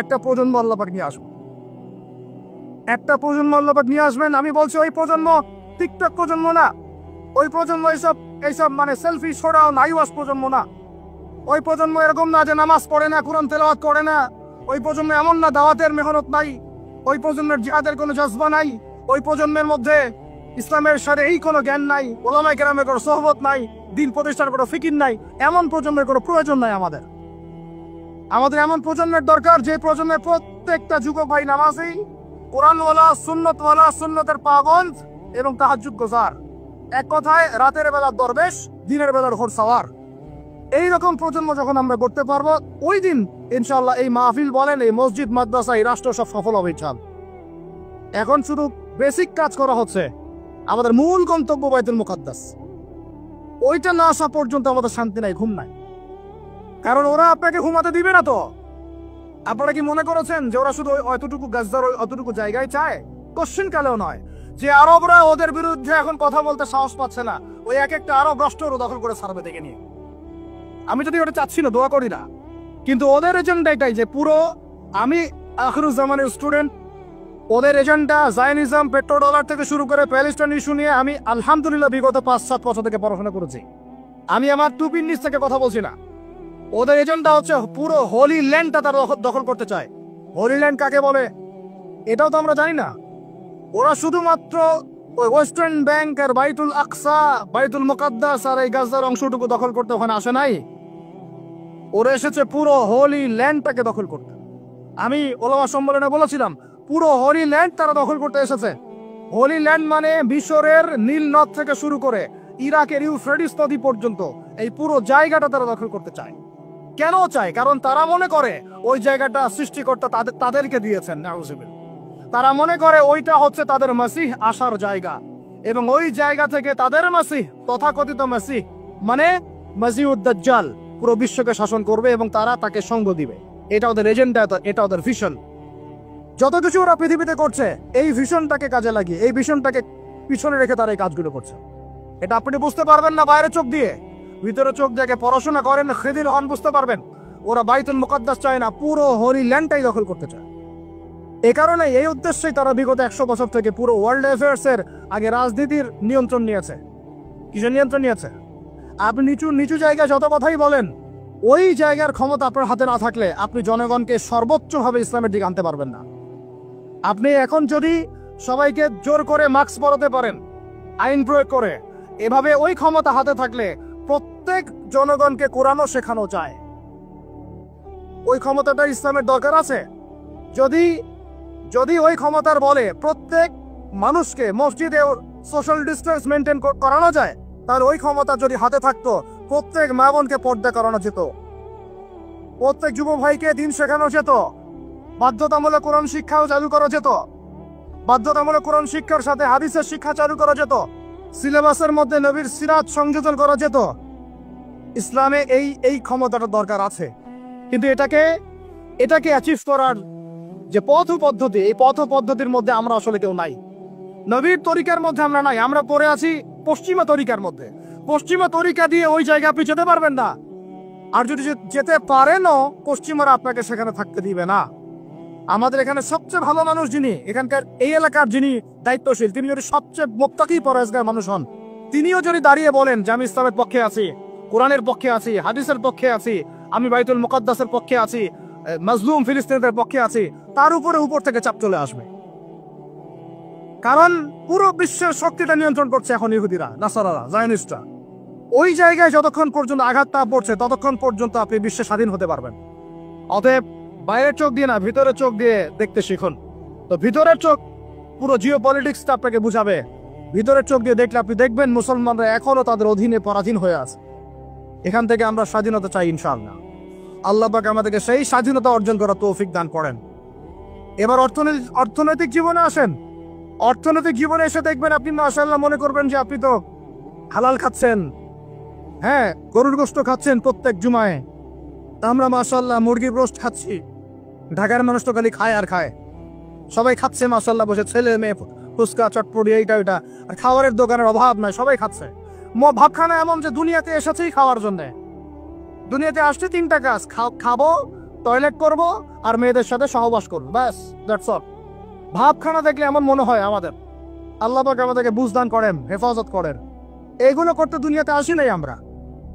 একটা প্রজন্ম আল্লাহ পাক নিয়ে আসবেন। একটা প্রজন্ম আল্লাহ পাক নিয়ে আসবেন। আমি বলছি ওই প্রজন্ম টিকটক প্রজন্ম না, ওই প্রজন্ম এইসব মানে সেলফি ছড়াও নাইওয়াস প্রজন্ম না। ওই প্রজন্ম এরকম না যে নামাজ পড়ে না, কোরআন তেলাওয়াত করে না। ওই প্রজন্ম এমন না দাওয়াতের মেহনত নাই, ওই প্রজন্মের জিহাদের কোনো জজবা নাই, ওই প্রজন্মের মধ্যে ইসলামের সাথে এই কোনো জ্ঞান নাই, ওলামায়ে কেরামের কোনো সোহবত নাই, দিন প্রতিষ্ঠার কোনো ফিকির নাই। এমন প্রজন্মের কোনো প্রয়োজন নাই আমাদের। আমাদের এমন প্রজন্মের দরকার যে প্রজন্মের প্রত্যেকটা যুবক ভাই নামাজি, কোরআনওয়ালা, সুন্নতওয়ালা, সুন্নতের পাবন্দ এবং তাহাজ্জুদ গুজার। এক কথায় রাতের বেলা দরবেশ, দিনের বেলার ঘোড়সাওয়ার। এইরকম প্রজন্ম যখন আমরা করতে পারবো, ওই দিন ইনশাআল্লাহ এই মাহফিল বলেন, এই মসজিদ, মাদ্রাসা, এই রাষ্ট্র সব সফল হবে ইনশাআল্লাহ। এখন শুধু বেসিক কাজ করা হচ্ছে, আমাদের মূল গন্তব্য বাইতুল মুকাদ্দাস। ওইটা না আসা পর্যন্ত আমাদের শান্তি নাই, ঘুম নাই। কারণ ওরা আপনাকে ঘুমাতে দিবে না। তো আপনারা কি মনে করেছেন যে ওরা শুধু অতটুকু গাজার অতটুকু জায়গায় চায়? কোশ্চেন কালেও নয়। যে আরবরা ওদের বিরুদ্ধে এখন কথা বলতে সাহস পাচ্ছে না, ওই এক একটা আরব রাষ্ট্র দখল করে ছাড়বে দেখে নিয়ে। আমি যদি ওটা চাচ্ছি না, দোয়া করি না, কিন্তু ওদের এজেন্ডা এটাই যে পুরো, আমি আখিরুজ্জামানের স্টুডেন্ট, ওদের এজেন্ডা জায়নিজম, পেট্রোডলার থেকে শুরু করে প্যালেস্টাইন ইস্যু নিয়ে আমি আলহামদুলিল্লাহ বিগত 5-7 বছর থেকে পড়াশোনা করেছি। আমি আমার টুপির নিচ থেকে কথা বলছি না। ওদের এজেন্ডা হচ্ছে পুরো হোলি ল্যান্ডটা তারা দখল করতে চায়। হোলি ল্যান্ড কাকে বলে এটাও তো আমরা জানি না। ওরা শুধুমাত্র ওই ওয়েস্টার্ন ব্যাংক আর বাইতুল আকসা, বাইতুল মুকাদ্দাস আর এই গাজার অংশটুকু দখল করতে ওখানে আসে নাই। ওরা এসেছে পুরো হোলি ল্যান্ডটাকে দখল করতে। আমি ওলামা সম্মেলনে বলেছিলাম, পুরো হোলি ল্যান্ড তারা দখল করতে এসেছে। হোলি ল্যান্ড মানে মিশরের নীল নদ থেকে শুরু করে ইরাকের ইউফ্রেটিস নদী পর্যন্ত এই পুরো জায়গাটা তারা দখল করতে চায়। কেন চায়? কারণ তারা মনে করে ওই জায়গাটা সৃষ্টিকর্তা তাদেরকে দিয়েছেন। নাউজুবিল্লাহ। তারা মনে করে ওইটা হচ্ছে তাদের মাসিহ আসার জায়গা, এবং ওই জায়গা থেকে তাদের মাসিহ, তথাকথিত মাসিহ মানে মাসিহুদ দাজ্জাল, পুরো বিশ্বকে শাসন করবে এবং তারা তাকে সঙ্গ দিবে। এটা ওদের এজেন্ডা, এটা ওদের ভিশন। যত কিছু ওরা পৃথিবীতে করছে এই ভিশনটাকে কাজে লাগিয়ে, এই ভিশনটাকে পিছনে রেখে তারা এই কাজগুলো করছে। এটা আপনি বুঝতে পারবেন না বাইরে চোখ দিয়ে, ভিতরে চোখ দেখে পড়াশোনা করেন, খেদির হন, বুঝতে পারবেন। ওরা বাইতুল মুকাদ্দাস চায় না, পুরো হোলি ল্যান্ডটাই দখল করতে চায়। এই কারণে এই উদ্দেশ্যেই তারা বিগত 100 বছর থেকে পুরো ওয়ার্ল্ড অ্যাফেয়ার্স এর আগে রাজনীতির নিয়ন্ত্রণ নিয়েছে। কিসের নিয়ন্ত্রণ নিয়েছে? আপনি নিচু নিচু জায়গায় যত কথাই বলেন, ওই জায়গার ক্ষমতা আপনার হাতে না থাকলে আপনি জনগণকে সর্বোচ্চভাবে ইসলামের দিকে আনতে পারবেন না। আপনি এখন যদি সবাইকে জোর করে মাস্ক পরাতে পারেন আইন প্রয়োগ করে, এভাবে ওই ক্ষমতা হাতে থাকলে প্রত্যেক জনগণকে কোরআনও শেখানো যায়। ওই ক্ষমতাটা ইসলামের দরকার আছে। যদি যদি ওই ক্ষমতার বলে প্রত্যেক মানুষকে মসজিদে সোশ্যাল ডিস্টেন্স মেনটেন করানো যায়, তাহলে ওই ক্ষমতা যদি হাতে থাকতো প্রত্যেক মা বোনকে পর্দা করানো যেত, প্রত্যেক যুব ভাইকে দিন শেখানো যেত, বাধ্যতামূলক কোরআন শিক্ষাও চালু করা যেত, বাধ্যতামূলক কোরআন শিক্ষার সাথে হাদিসের শিক্ষা চালু করা যেত, সিলেবাসের মধ্যে নবীর সিরাত সংযোজন করা যেত। ইসলামে এই ক্ষমতাটা দরকার আছে, কিন্তু এটাকে অ্যাচিভ করার যে পথ পদ্ধতি, এই পথ পদ্ধতির মধ্যে আমরা আসলে কেউ নাই। নবীর তরিকার মধ্যে আমরা নাই, আমরা পড়ে আছি পশ্চিমা তরিকার মধ্যে। পশ্চিমা তরিকা দিয়ে ওই জায়গা আপনি যেতে পারবেন না, আর যদি যেতে পারেনও পশ্চিমারা আপনাকে সেখানে থাকতে দিবে না। আমাদের এখানে সবচেয়ে ভালো মানুষ যিনি, এখানকার এই এলাকার যিনি দায়িত্বশীল, তিনি যদি সবচেয়ে মুত্তাকি পরহেজগার মানুষ হন, তিনিও যদি দাঁড়িয়ে বলেন যে আমি ইসলামের পক্ষে আছি, কোরআনের পক্ষে আছি, হাদিসের পক্ষে আছি, আমি বাইতুল মুকাদ্দাসের পক্ষে আছি, মাজলুম ফিলিস্তিনিদের পক্ষে আছি, তার উপর থেকে চাপ চলে আসবে। কারণ পুরো বিশ্বের শক্তিটা নিয়ন্ত্রণ করছে এখন ইহুদিরা, নাসারারা, জায়নিস্টরা। ওই জায়গায় যতক্ষণ পর্যন্ত আঘাত না পড়ছে ততক্ষণ পর্যন্ত আপনি বিশ্বে স্বাধীন হতে পারবেন। অতএব বাইরের চোখ দিয়ে না, ভিতরের চোখ দিয়ে দেখতে শিখুন। তো ভিতরের চোখ পুরো জিও পলিটিক্সটা আপনাকে বুঝাবে। ভিতরের চোখ দিয়ে দেখলে আপনি দেখবেন মুসলমানরা এখনো তাদের অধীনে পরাধীন হয়ে আছে। এখান থেকে আমরা স্বাধীনতা চাই ইনশাআল্লাহ। আল্লাহ পাক আমাদেরকে সেই স্বাধীনতা অর্জন করার তৌফিক দান করেন। এবার অর্থনৈতিক জীবনে আসেন। অর্থনৈতিক জীবনে এসে দেখবেন আপনি মাশাআল্লাহ মনে করবেন যে আপনি তো হালাল খাচ্ছেন, হ্যাঁ গরুর গোশত খাচ্ছেন প্রত্যেক জুমায়, আমরা মাশাআল্লাহ মুরগির রোস্ট খাচ্ছি। ঢাকার মানুষ তো খালি খায় আর খায়, সবাই খাচ্ছে মাশাআল্লাহ বসে, ছেলে মেয়ে, ফুচকা চটপটি এইটা ওইটা, আর খাবারের দোকানের অভাব নাই, সবাই খাচ্ছে। ভাবখানা এমন যে দুনিয়াতে এসেছেই খাওয়ার জন্য। দুনিয়াতে আসছে তিনটা কাজ, খাবো, টয়লেট করব, আর মেয়েদের সাথে সহবাস করবো, ব্যাস, দ্যাটস অল। ভাবখানা দেখলে এমন মনে হয় আমাদের। আল্লাহ পাক আমাদেরকে বুঝদান করেন, হেফাজত করেন। এগুলো করতে দুনিয়াতে আসি নাই আমরা,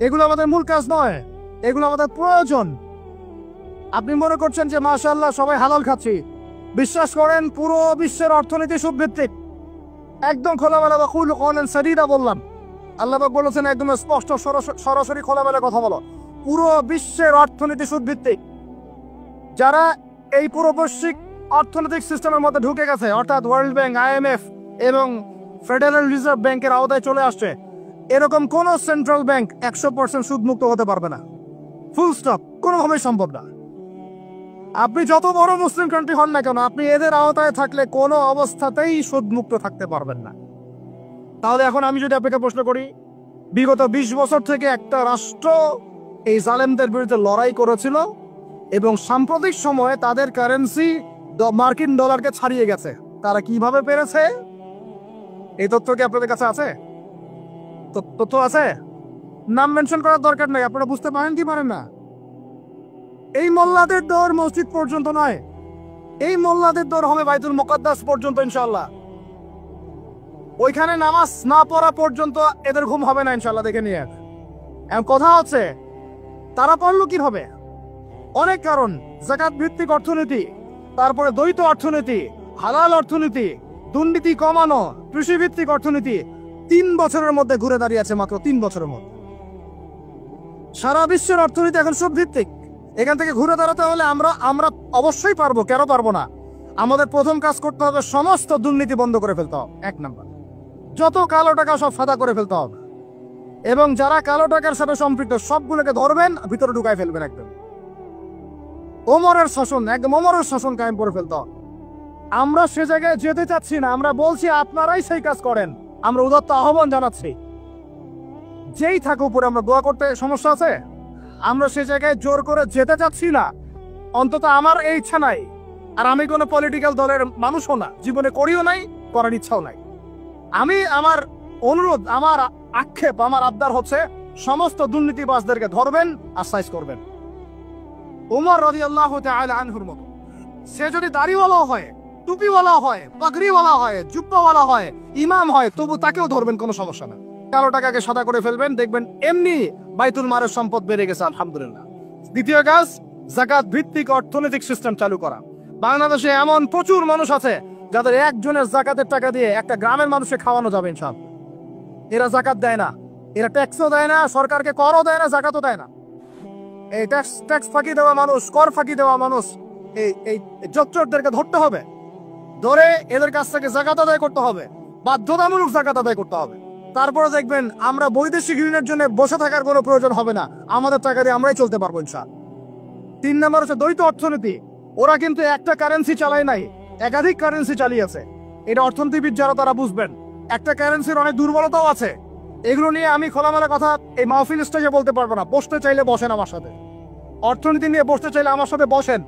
এগুলো আমাদের মূল কাজ নয়, এগুলো আমাদের প্রয়োজন। আপনি মনে করছেন যে মাশাআল্লাহ সবাই হালাল খাচ্ছি, বিশ্বাস করেন পুরো বিশ্বের অর্থনীতি সুদভিত্তিক। একদম খোলামেলা বা কুল কওলান সাদীদা বললাম, আল্লাহ পাক বলেছেন একদম স্পষ্ট সরাসরি খোলামেলা কথা বলো, পুরো বিশ্বের অর্থনীতি সুদভিত্তিক। যারা এই পুরো বৈশ্বিক অর্থনৈতিক সিস্টেমের মধ্যে ঢুকে গেছে, অর্থাৎ ওয়ার্ল্ড ব্যাংক, IMF এবং ফেডারেল রিজার্ভ ব্যাংকের আওতায় চলে আসছে, এরকম কোন সেন্ট্রাল ব্যাংক 100% সুদমুক্ত হতে পারবে না। ফুল স্টপ, কোনোভাবেই সম্ভব না। আপনি যত বড় মুসলিম কান্ট্রি হন না কেন, আপনি এদের আওতায় থাকলে কোনো অবস্থাতেই সুদমুক্ত থাকতে পারবেন না। তাহলে এখন আমি যদি আপনাকে প্রশ্ন করি, বিগত 20 বছর থেকে একটা রাষ্ট্র এই জালেমদের বিরুদ্ধে লড়াই করেছিল এবং সাম্প্রতিক সময়ে তাদের কারেন্সি মার্কিন ডলারকে ছাড়িয়ে গেছে, তারা কিভাবে পেরেছে? এই তথ্য কি আপনাদের কাছে আছে? তথ্য আছে? নাম মেনশন করার দরকার নাই, আপনারা বুঝতে পারেন কি পারেন না? এই মোল্লাদের দৌর মসজিদ পর্যন্ত নয়, এই মোল্লাদের দৌর হবে বাইতুল মুকাদ্দাস পর্যন্ত ইনশাআল্লাহ। ওইখানে নামাজ না পড়া পর্যন্ত এদের ঘুম হবে না ইনশাআল্লাহ। দেখে নিয়ে এখন কথা হচ্ছে তারা পড়লো কি হবে? অনেক কারণ, যাকাত ভিত্তিক অর্থনীতি, তারপরে দ্বৈত অর্থনীতি, হালাল অর্থনীতি, দুর্নীতি কমানো, কৃষি ভিত্তিক অর্থনীতি। 3 বছরের মধ্যে ঘুরে দাঁড়িয়েছে, মাত্র 3 বছরের মধ্যে সারা বিশ্বের অর্থনীতি এখন সুদ ভিত্তিক। এখান থেকে ঘুরে দাঁড়াতে হলে আমরা অবশ্যই পারবো, কেন পারবো না? আমাদের প্রথম কাজ করতে হবে সমস্ত দুর্নীতি বন্ধ করে ফেলতে হবে। 1 নাম্বার, যত কালো টাকা সব সাদা করে ফেলতে হবে, এবং যারা কালো টাকার সাথে সম্পৃক্ত সবগুলোকে ধরবেন, ভিতরে ঢুকায় ফেলবেন একদম। ওমরের শাসন কায়েম করে ফেলতে হবে। আমরা সে জায়গায় যেতে চাচ্ছি না, আমরা বলছি আপনারাই সেই কাজ করেন। আমরা উদাত্ত আহ্বান জানাচ্ছি, যেই থাকুক উপরে, আমরা দোয়া করতে সমস্যা আছে? আমরা সে জায়গায় জোর করে যেতে চাচ্ছি না, অন্তত আমার এই ইচ্ছা নাই। আর আমি কোনো পলিটিক্যাল দলের মানুষও না, জীবনে করিও নাই, করার ইচ্ছাও নাই। আমি আমার অনুরোধ, আমার আক্ষেপ, আমার আবদার হচ্ছে সমস্ত দুর্নীতিবাজদেরকে ধরবেন আর সাইজ করবেন। উমর রাদিয়াল্লাহু তাআলা আনহুর মতো সে যদি দাড়িওয়ালা হয়, টুপিওয়ালা হয়, পাগড়িওয়ালা হয়, জুব্বাওয়ালা হয়, ইমাম হয়, তবু তাকেও ধরবেন, কোনো সমস্যা না। কালো টাকাকে সাদা করে ফেলবেন, দেখবেন এমনি বাইতুল মালের সম্পদ বেড়ে গেছে আলহামদুলিল্লাহ। দ্বিতীয় কাজ, যাকাত ভিত্তিক অর্থনৈতিক সিস্টেম চালু করা। বাংলাদেশে এমন প্রচুর মানুষ আছে যাদের একজনের যাকাতের টাকা দিয়ে একটা গ্রামের মানুষকে খাওয়ানো যাবে ইনশাআল্লাহ। এরা যাকাত দেয় না, এরা ট্যাক্সও দেয় না, সরকারকে করও দেয় না, যাকাতও দেয় না। এই ট্যাক্স ফাঁকি দেওয়া মানুষ, কর ফাঁকি দেওয়া মানুষ, এই জচ্চরদেরকে ধরতে হবে, ধরে এদের কাছ থেকে যাকাত আদায় করতে হবে, বাধ্যতামূলক যাকাত আদায় করতে হবে। তারপরে দেখবেন আমরা বৈদেশিক ঋণের জন্য বসে থাকার কোনো প্রয়োজন হবে না, আমাদের টাকা দিয়ে আমরাই চলতে পারবো ইনশাআল্লাহ। 3 নম্বর হচ্ছে দ্বৈত অর্থনীতি। ওরা কিন্তু একটা কারেন্সি চালায় নাই, একাধিক কারেন্সি চালিয়েছে। এটা অর্থনীতিবিদ যারা তারা বুঝবেন। একটা কারেন্সির অনেক দুর্বলতাও আছে, এগুলো নিয়ে আমি খোলামেলা কথা এই মাহফিল স্টেজে বলতে পারবো না। বসতে চাইলে বসেন আমার সাথে, অর্থনীতি নিয়ে বসতে চাইলে আমার সাথে বসেন,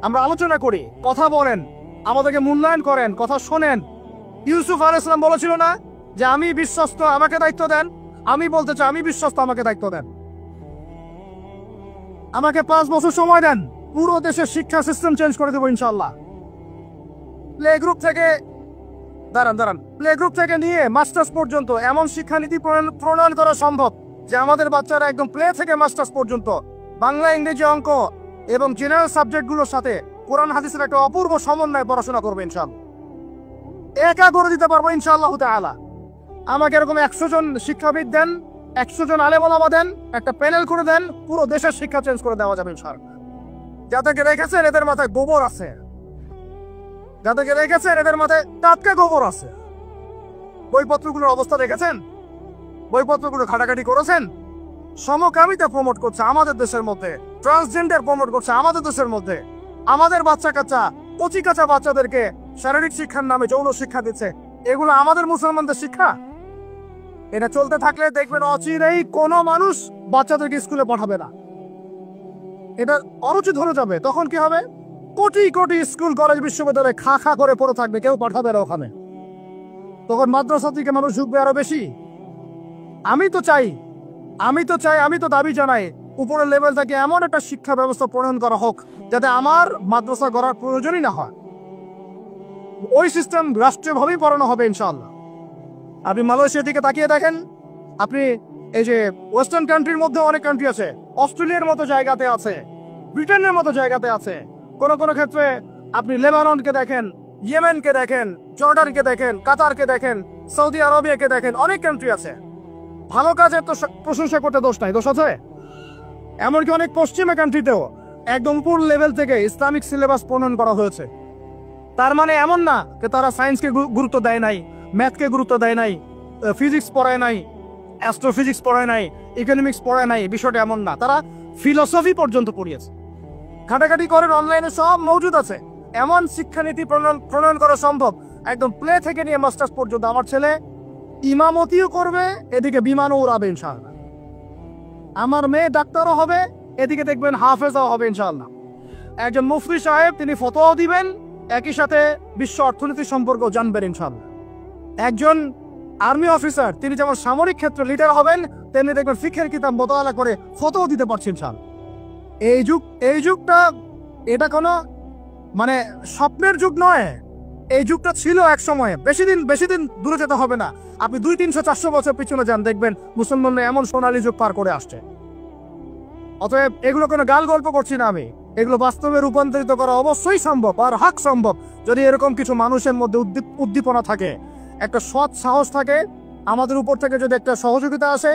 আমরা আলোচনা করি, কথা বলেন, আমাদেরকে মূল্যায়ন করেন, কথা শোনেন। ইউসুফ আলাইহিস সালাম বলেছিল না যে আমি বিশ্বস্ত, আমাকে দায়িত্ব দেন? আমি বলতে চাই আমি বিশ্বস্ত, আমাকে দায়িত্ব দেন। আমাকে 5 বছর সময় দেন, পুরো দেশের শিক্ষা সিস্টেম চেঞ্জ করে দেবো ইনশাআল্লাহ। প্লে গ্রুপ থেকে প্লে গ্রুপ থেকে নিয়ে মাস্টার্স পর্যন্ত এমন শিক্ষানীতি প্রণয়ন করা সম্ভব যে আমাদের বাচ্চারা একদম প্লে থেকে মাস্টার্স পর্যন্ত বাংলা, ইংরেজি, অঙ্ক এবং জেনারেল সাবজেক্টগুলোর সাথে কোরআন হাদিসের একটা অপূর্ব সমন্বয়ে পড়াশোনা করবে ইনশাআল্লাহ। একা করে দিতে পারবো ইনশাআল্লাহ তাআলা। আমাকে এরকম 100 জন শিক্ষাবিদ দেন, 100 জন আলেম ওলামা দেন, একটা প্যানেল করে দেন, পুরো দেশের শিক্ষা চেঞ্জ করে দেওয়া যাবে ইনশাআল্লাহ। যাদেরকে রেখেছেন এদের মাথায় গোবর আছে, যাদেরকে রেখেছেন এদের মাথায় টাটকা গোবর আছে। বইপত্রগুলোর অবস্থা দেখেছেন? বইপত্রগুলো ঘাটাঘাটি করেছেন? সমকামিতা প্রমোট করছে আমাদের দেশের মধ্যে, ট্রান্সজেন্ডার প্রমোট করছে আমাদের দেশের মধ্যে, আমাদের বাচ্চা কাচ্চা, কচি কাঁচা বাচ্চাদেরকে শারীরিক শিক্ষার নামে যৌন শিক্ষা দিচ্ছে। এগুলো আমাদের মুসলমানদের শিক্ষা? এটা চলতে থাকলে দেখবেন অচিরেই কোনো মানুষ বাচ্চাদেরকে স্কুলে পাঠাবে না, এটা অনুচিত হয়ে যাবে। তখন কি হবে? কোটি কোটি স্কুল, কলেজ, বিশ্ববিদ্যালয়ে খা খা করে পড়ে থাকবে, কেউ পাঠাবে না ওখানে। তখন মাদ্রাসা থেকে মানুষ ঢুকবে আরো বেশি। আমি তো দাবি জানাই উপরের লেভেল থেকে এমন একটা শিক্ষা ব্যবস্থা প্রণয়ন করা হোক যাতে আমার মাদ্রাসা করার প্রয়োজনই না হয়। ওই সিস্টেম রাষ্ট্রীয়ভাবেই পড়ানো হবে ইনশাআল্লাহ। আপনি মালয়েশিয়ার দিকে তাকিয়ে দেখেন, আপনি এই যে ওয়েস্টার্ন কান্ট্রির মধ্যে অনেক কান্ট্রি আছে, অস্ট্রেলিয়ার মতো জায়গাতে আছে, ব্রিটেনের মতো জায়গাতে আছে, কোন কোন ক্ষেত্রে আপনি লেবাননকে দেখেন, ইয়েমেনকে দেখেন, জর্ডানকে দেখেন, কাতারকে দেখেন, সৌদি আরবিয়াকে দেখেন, অনেক কান্ট্রি আছে। ভালো কাজের তো প্রশংসা করতে দোষ নাই, দোষ আছে? এমনকি অনেক পশ্চিমা কান্ট্রিতেও একদম উপর লেভেল থেকে ইসলামিক সিলেবাস প্রণয়ন করা হয়েছে। তার মানে এমন না যে তারা সায়েন্সকে গুরুত্ব দেয় নাই, ম্যাথকে গুরুত্ব দেয় নাই, ফিজিক্স পড়ায় নাই, অ্যাস্ট্রোফিজিক্স পড়ায় নাই, ইকোনমিক্স পড়ায় নাই, বিষয়টা এমন না। তারা ফিলোসফি পর্যন্ত পড়িয়েছে। ঘাটাঘাটি করেন, অনলাইনে সব মজুদ আছে। এমন শিক্ষানীতি প্রণয়ন করা সম্ভব একদম প্লে থেকে নিয়ে মাস্টার্স পর্যন্ত। আমার ছেলে ইমামতিও করবে, এদিকে বিমানও উড়াবে ইনশাআল্লাহ। আমার মেয়ে ডাক্তারও হবে, এদিকে দেখবেন হাফেজাও হবে ইনশাআল্লাহ। একজন মুফতি সাহেব, তিনি ফতোয়াও দিবেন, একই সাথে বিশ্ব অর্থনীতি সম্পর্ক জানবেন ইনশাআল্লাহ। একজন আর্মি অফিসার, তিনি যেমন সামরিক ক্ষেত্রে লিডার হবেন, তেমনি দেখবেন ফিকহের কিতাব মোতালা করে ফতোয়া দিতে পারছেন ইনশাআল্লাহ। এই যুগটা এটা কোনো মানে স্বপ্নের যুগ নয়, এই যুগটা ছিল এক সময়ে। বেশি দিন দূরে যেতে হবে না, আপনি 200, 300, 400 বছর পিছনে যান, দেখবেন মুসলমানরা এমন সোনালী যুগ পার করে আসছে। অতএব এগুলো কোনো গাল গল্প করছি না আমি, এগুলো বাস্তবে রূপান্তরিত করা অবশ্যই সম্ভব, আর হক সম্ভব, যদি এরকম কিছু মানুষের মধ্যে উদ্দীপনা থাকে, একটা সৎ সাহস থাকে, আমাদের উপর থেকে যদি একটা সহযোগিতা আসে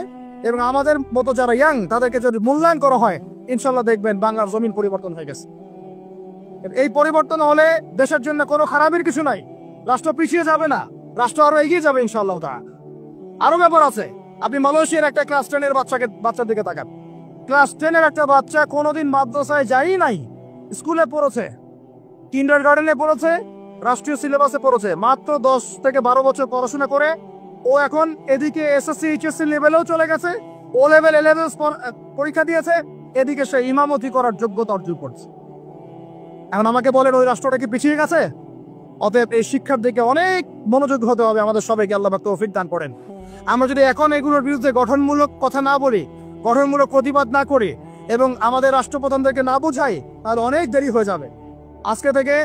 এবং আমাদের মতো যারা ইয়াং তাদেরকে যদি মূল্যায়ন করা হয়, ইনশাল্লাহ দেখবেন বাংলার জমিন পরিবর্তন হয়ে গেছে। এই পরিবর্তন হলে দেশের জন্য কোনো খারাপের কিছু নাই, রাষ্ট্র পিছিয়ে যাবে না, রাষ্ট্র আরো এগিয়ে যাবে ইনশাআল্লাহ। আরো ব্যাপার আছে, আপনি মালয়েশিয়ার একটা ক্লাস 10 এর বাচ্চার দিকে তাকান। ক্লাস 10 এর একটা বাচ্চা কোনোদিন মাদ্রাসায় যাই নাই, স্কুলে পড়েছে, কিন্ডারগার্টেনে পড়েছে, রাষ্ট্রীয় সিলেবাসে পড়েছে, মাত্র 10 থেকে 12 বছর পড়াশোনা করে ও এখন এদিকে এসএসসি এইচএসসি লেভেলেও চলে গেছে, ও লেভেল এ লেভেল পরীক্ষা দিয়েছে, এদিকে সে ইমামতি করার যোগ্যতা অর্জন করছে। এখন আমাকে বলেন ওই রাষ্ট্রটা কি পিছিয়ে গেছে? অতএব এই শিক্ষার দিকে অনেক মনোযোগ হতে হবে আমাদের সবাইকে, আল্লাহ পাক তৌফিক দান করেন। আমরা যদি এখন এগুলোর বিরুদ্ধে গঠনমূলক কথা না বলি, গঠনমূলক প্রতিবাদ না করি এবং আমাদের রাষ্ট্রপ্রধানদেরকে না বুঝাই, তাহলে অনেক দেরি হয়ে যাবে। আজকে থেকে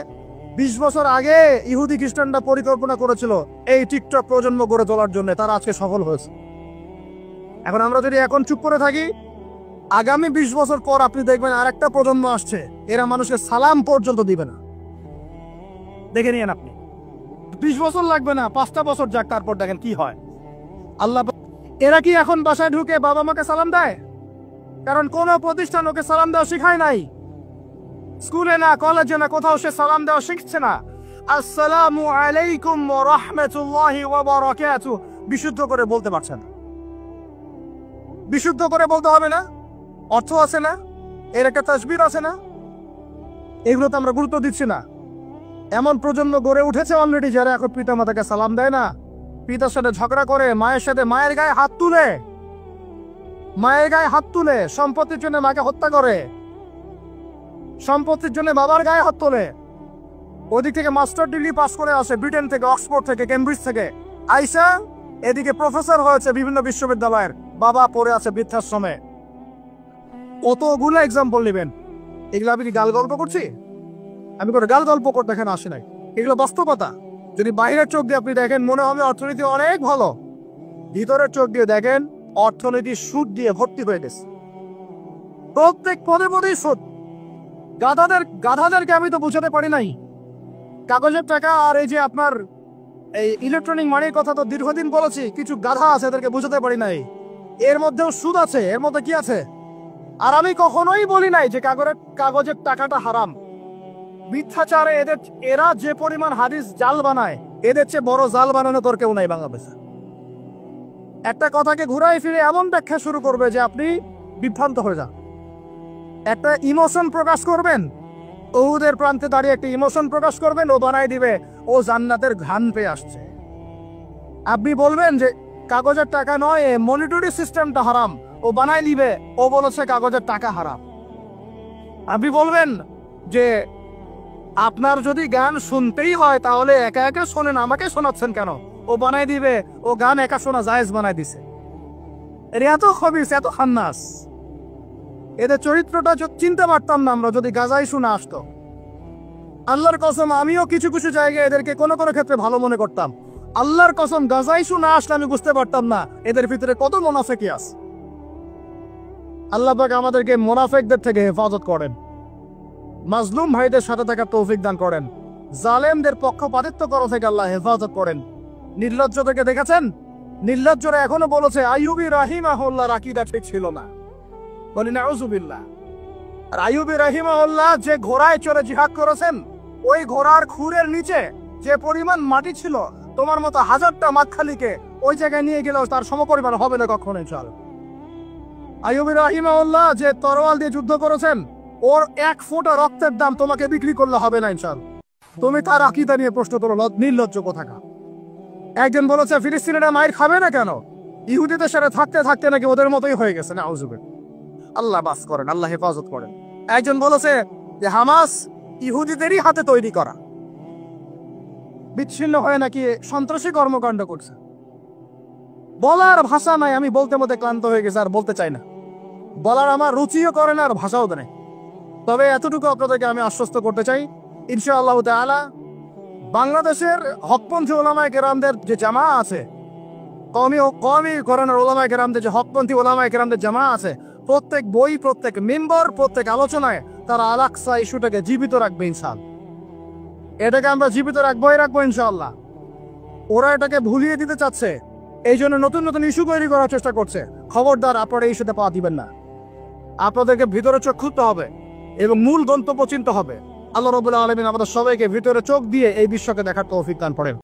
20 বছর আগে ইহুদি খ্রিস্টানরা পরিকল্পনা করেছিল এই টিকটক প্রজন্ম গড়ে তোলার জন্য, তারা আজকে সফল হয়েছে। এখন আমরা যদি এখন চুপ করে থাকি, আগামী 20 বছর পর আপনি দেখবেন আরেকটা প্রজন্ম আসছে, এরা মানুষকে সালাম পর্যন্ত দিবে না। দেখে নিয়েন আপনি, 20 বছর লাগবে না, 5টা বছর যাক, তারপর দেখেন কি হয়। আল্লাহ, এরা কি এখন বাসায় ঢুকে বাবা মাকে সালাম দেয়? কারণ কোন প্রতিষ্ঠান ওকে সালাম দেওয়া শিখায় নাই। স্কুলে না, কলেজে না, কোথাও সে সালাম দেওয়া শিখছে না। আসসালামু আলাইকুম ওয়া রাহমাতুল্লাহি ওয়া বারাকাতুহু বিশুদ্ধ করে বলতে পারছে না। বিশুদ্ধ করে বলতে হবে না? অর্থ আছে না? এর একটা তাসবির আছে না? এগুলো তো আমরা গুরুত্ব দিচ্ছি না। এমন প্রজন্ম গড়ে উঠেছে অলরেডি যারা এখন পিতা মাতাকে সালাম দেয় না, পিতার সাথে ঝগড়া করে, মায়ের সাথে মায়ের গায়ে হাত তুলে, মায়ের গায়ে হাত তুলে, সম্পত্তির জন্য মাকে হত্যা করে, সম্পত্তির জন্য বাবার গায়ে হাত তোলে। ওদিক থেকে মাস্টার ডিগ্রি পাস করে আসে ব্রিটেন থেকে, অক্সফোর্ড থেকে, কেমব্রিজ থেকে আইসা এদিকে প্রফেসর হয়েছে বিভিন্ন বিশ্ববিদ্যালয়ের, বাবা পড়ে আছে বৃদ্ধাশ্রমে। কতগুলো এক্সাম্পল নেবেন। এগুলো আমি কি গাল গল্প করছি? আমি কোনো গাল গল্প করতে এখানে আসি নাই, এগুলো বাস্তবতা। যদি বাইরের চোখ দিয়ে আপনি দেখেন মনে হবে অর্থনীতি অনেক ভালো, ভিতরের চোখ দিয়ে দেখেন অর্থনীতি সুদ দিয়ে ভর্তি হয়ে গেছে। প্রত্যেক পদে পদেই সুদ। গাধাদেরকে আমি তো বুঝাতে পারি নাই। কাগজের টাকা আর এই যে আপনার এই ইলেকট্রনিক মানির কথা তো দীর্ঘদিন বলেছি, কিছু গাধা আছে এদেরকে বুঝাতে পারি নাই। এর মধ্যেও সুদ আছে, এর মধ্যে কি আছে? আর আমি কখনোই বলি নাই যে কাগজের টাকাটা হারাম। মিথ্যাচারে এরা যে পরিমাণ হাদিস জাল বানায়, এদের চেয়ে বড় জাল বানানো তোর কেউ নাই বাংলাদেশে। একটা কথাকে ঘুরাই ফিরে এমন ব্যাখ্যা শুরু করবে যে আপনি বিভ্রান্ত হয়ে যান। একটা ইমোশন প্রকাশ করবেন, ওদের প্রান্তে দাঁড়িয়ে একটা ইমোশন প্রকাশ করবেন, ও বানাই দিবে ও জান্নাতের ঘ্রাণ পেয়ে আসছে। আপনি বলবেন যে কাগজের টাকা নয়, মনিটরি সিস্টেমটা হারাম, ও বানাই দিবে ও বলেছে কাগজের টাকা হারাম। আপনি বলবেন যে আপনার যদি গান শুনতেই হয় তাহলে একা একা শোনেন, আমাকে শোনাচ্ছেন কেন? ও বানাই দিবে ও গান একা শোনা জায়েজ বানাই দিছে। এর এত খবিস, এত খান্নাস। এদের চরিত্রটা চিনতে পারতাম না আমরা যদি গাজাই শুনে আসতো। আল্লাহর কসম আমিও কিছু কিছু জায়গায় এদেরকে কোনো কোনো ক্ষেত্রে ভালো মনে করতাম। আল্লাহর কসম গাজাই শুনে আসলে আমি বুঝতে পারতাম না এদের ভিতরে কত মুনাফিকি আছে। আল্লাহ পাক আমাদেরকে মুনাফিকদের থেকে হেফাজত করেন, মাজলুম ভাইদের সাথে থাকার তৌফিক দান করেন, জালেমদের পক্ষপাতিত্ব করা থেকে আল্লাহ হেফাজত করেন। নির্লজ্জদেরকে দেখেছেন? নির্লজ্জরা এখনো বলেছে আইয়ুবী রাহিমাহুল্লাহর আকীদা ঠিক ছিল না। বলি নাউযুবিল্লাহ। আর আইয়ুবী রাহিমাহুল্লাহ যে ঘোড়ায় চড়ে জিহাদ করেছেন, ওই ঘোড়ার খুরের নিচে যে পরিমাণ মাটি ছিল, তোমার মতো হাজারটা মাতখালিকে ওই জায়গায় নিয়ে গেলেও তার সমপরিমাণ হবে না কখনোই। চল, আইয়ুবী রাহিমাহুল্লাহ যে তরোয়াল দিয়ে যুদ্ধ করেছেন, ওর 1 ফোঁটা রক্তের দাম তোমাকে বিক্রি করলে হবে না ইনশাআল্লাহ। তুমি তার আকীদা নিয়ে প্রশ্ন তোলো, নির্লজ্জ কোথাকার। একজন বলেছে ফিলিস্তিনিরা মায়ের খাবে না কেন? ইহুদিদের সাথে থাকতে থাকতে নাকি ওদের মতোই হয়ে গেছে। নাউযুবিল্লাহ। আল্লাহ বাস করেন, আল্লাহ হেফাজত করেন। একজন বলেছে যে হামাস ইহুদিদেরই হাতে তৈরি করা, বিচ্ছিন্ন হয়ে নাকি সন্ত্রাসী কর্মকাণ্ড করছে। বলার ভাষা নাই, আমি বলতে বলতে ক্লান্ত হয়ে গেছে, আর বলতে চাই না। বলার আমার রুচিও করে না, আর ভাষাও দেয়। তবে এতটুকু আপনাদেরকে আমি আশ্বস্ত করতে চাই, ইনশাআল্লাহ তাআলা বাংলাদেশের হকপন্থী ওলামায়ে কেরামদের যে জামা আছে, কওমি ঘরানার ওলামায়ে কেরামদের যে হকপন্থী ওলামায়ে কেরামদের জামা আছে, প্রত্যেক বই, প্রত্যেক মেম্বার, প্রত্যেক আলোচনায় তারা আল আকসা ইস্যুটাকে জীবিত রাখবে ইনশাআল্লাহ। এটাকে আমরা জীবিত রাখবো ইনশাআল্লাহ। ওরা এটাকে ভুলিয়ে দিতে চাচ্ছে, এই জন্য নতুন নতুন ইস্যু তৈরি করার চেষ্টা করছে। খবরদার, আপনারা এই ইস্যুতে পা দিবেন না। আপনাদেরকে ভিতরে চোখ খুলতে হবে এবং মূল গন্তব্য চিনতে হবে। আল্লাহ রাব্বুল আলামিন আমাদের সবাইকে ভিতরে চোখ দিয়ে এই বিশ্বকে দেখার তৌফিক দান করেন।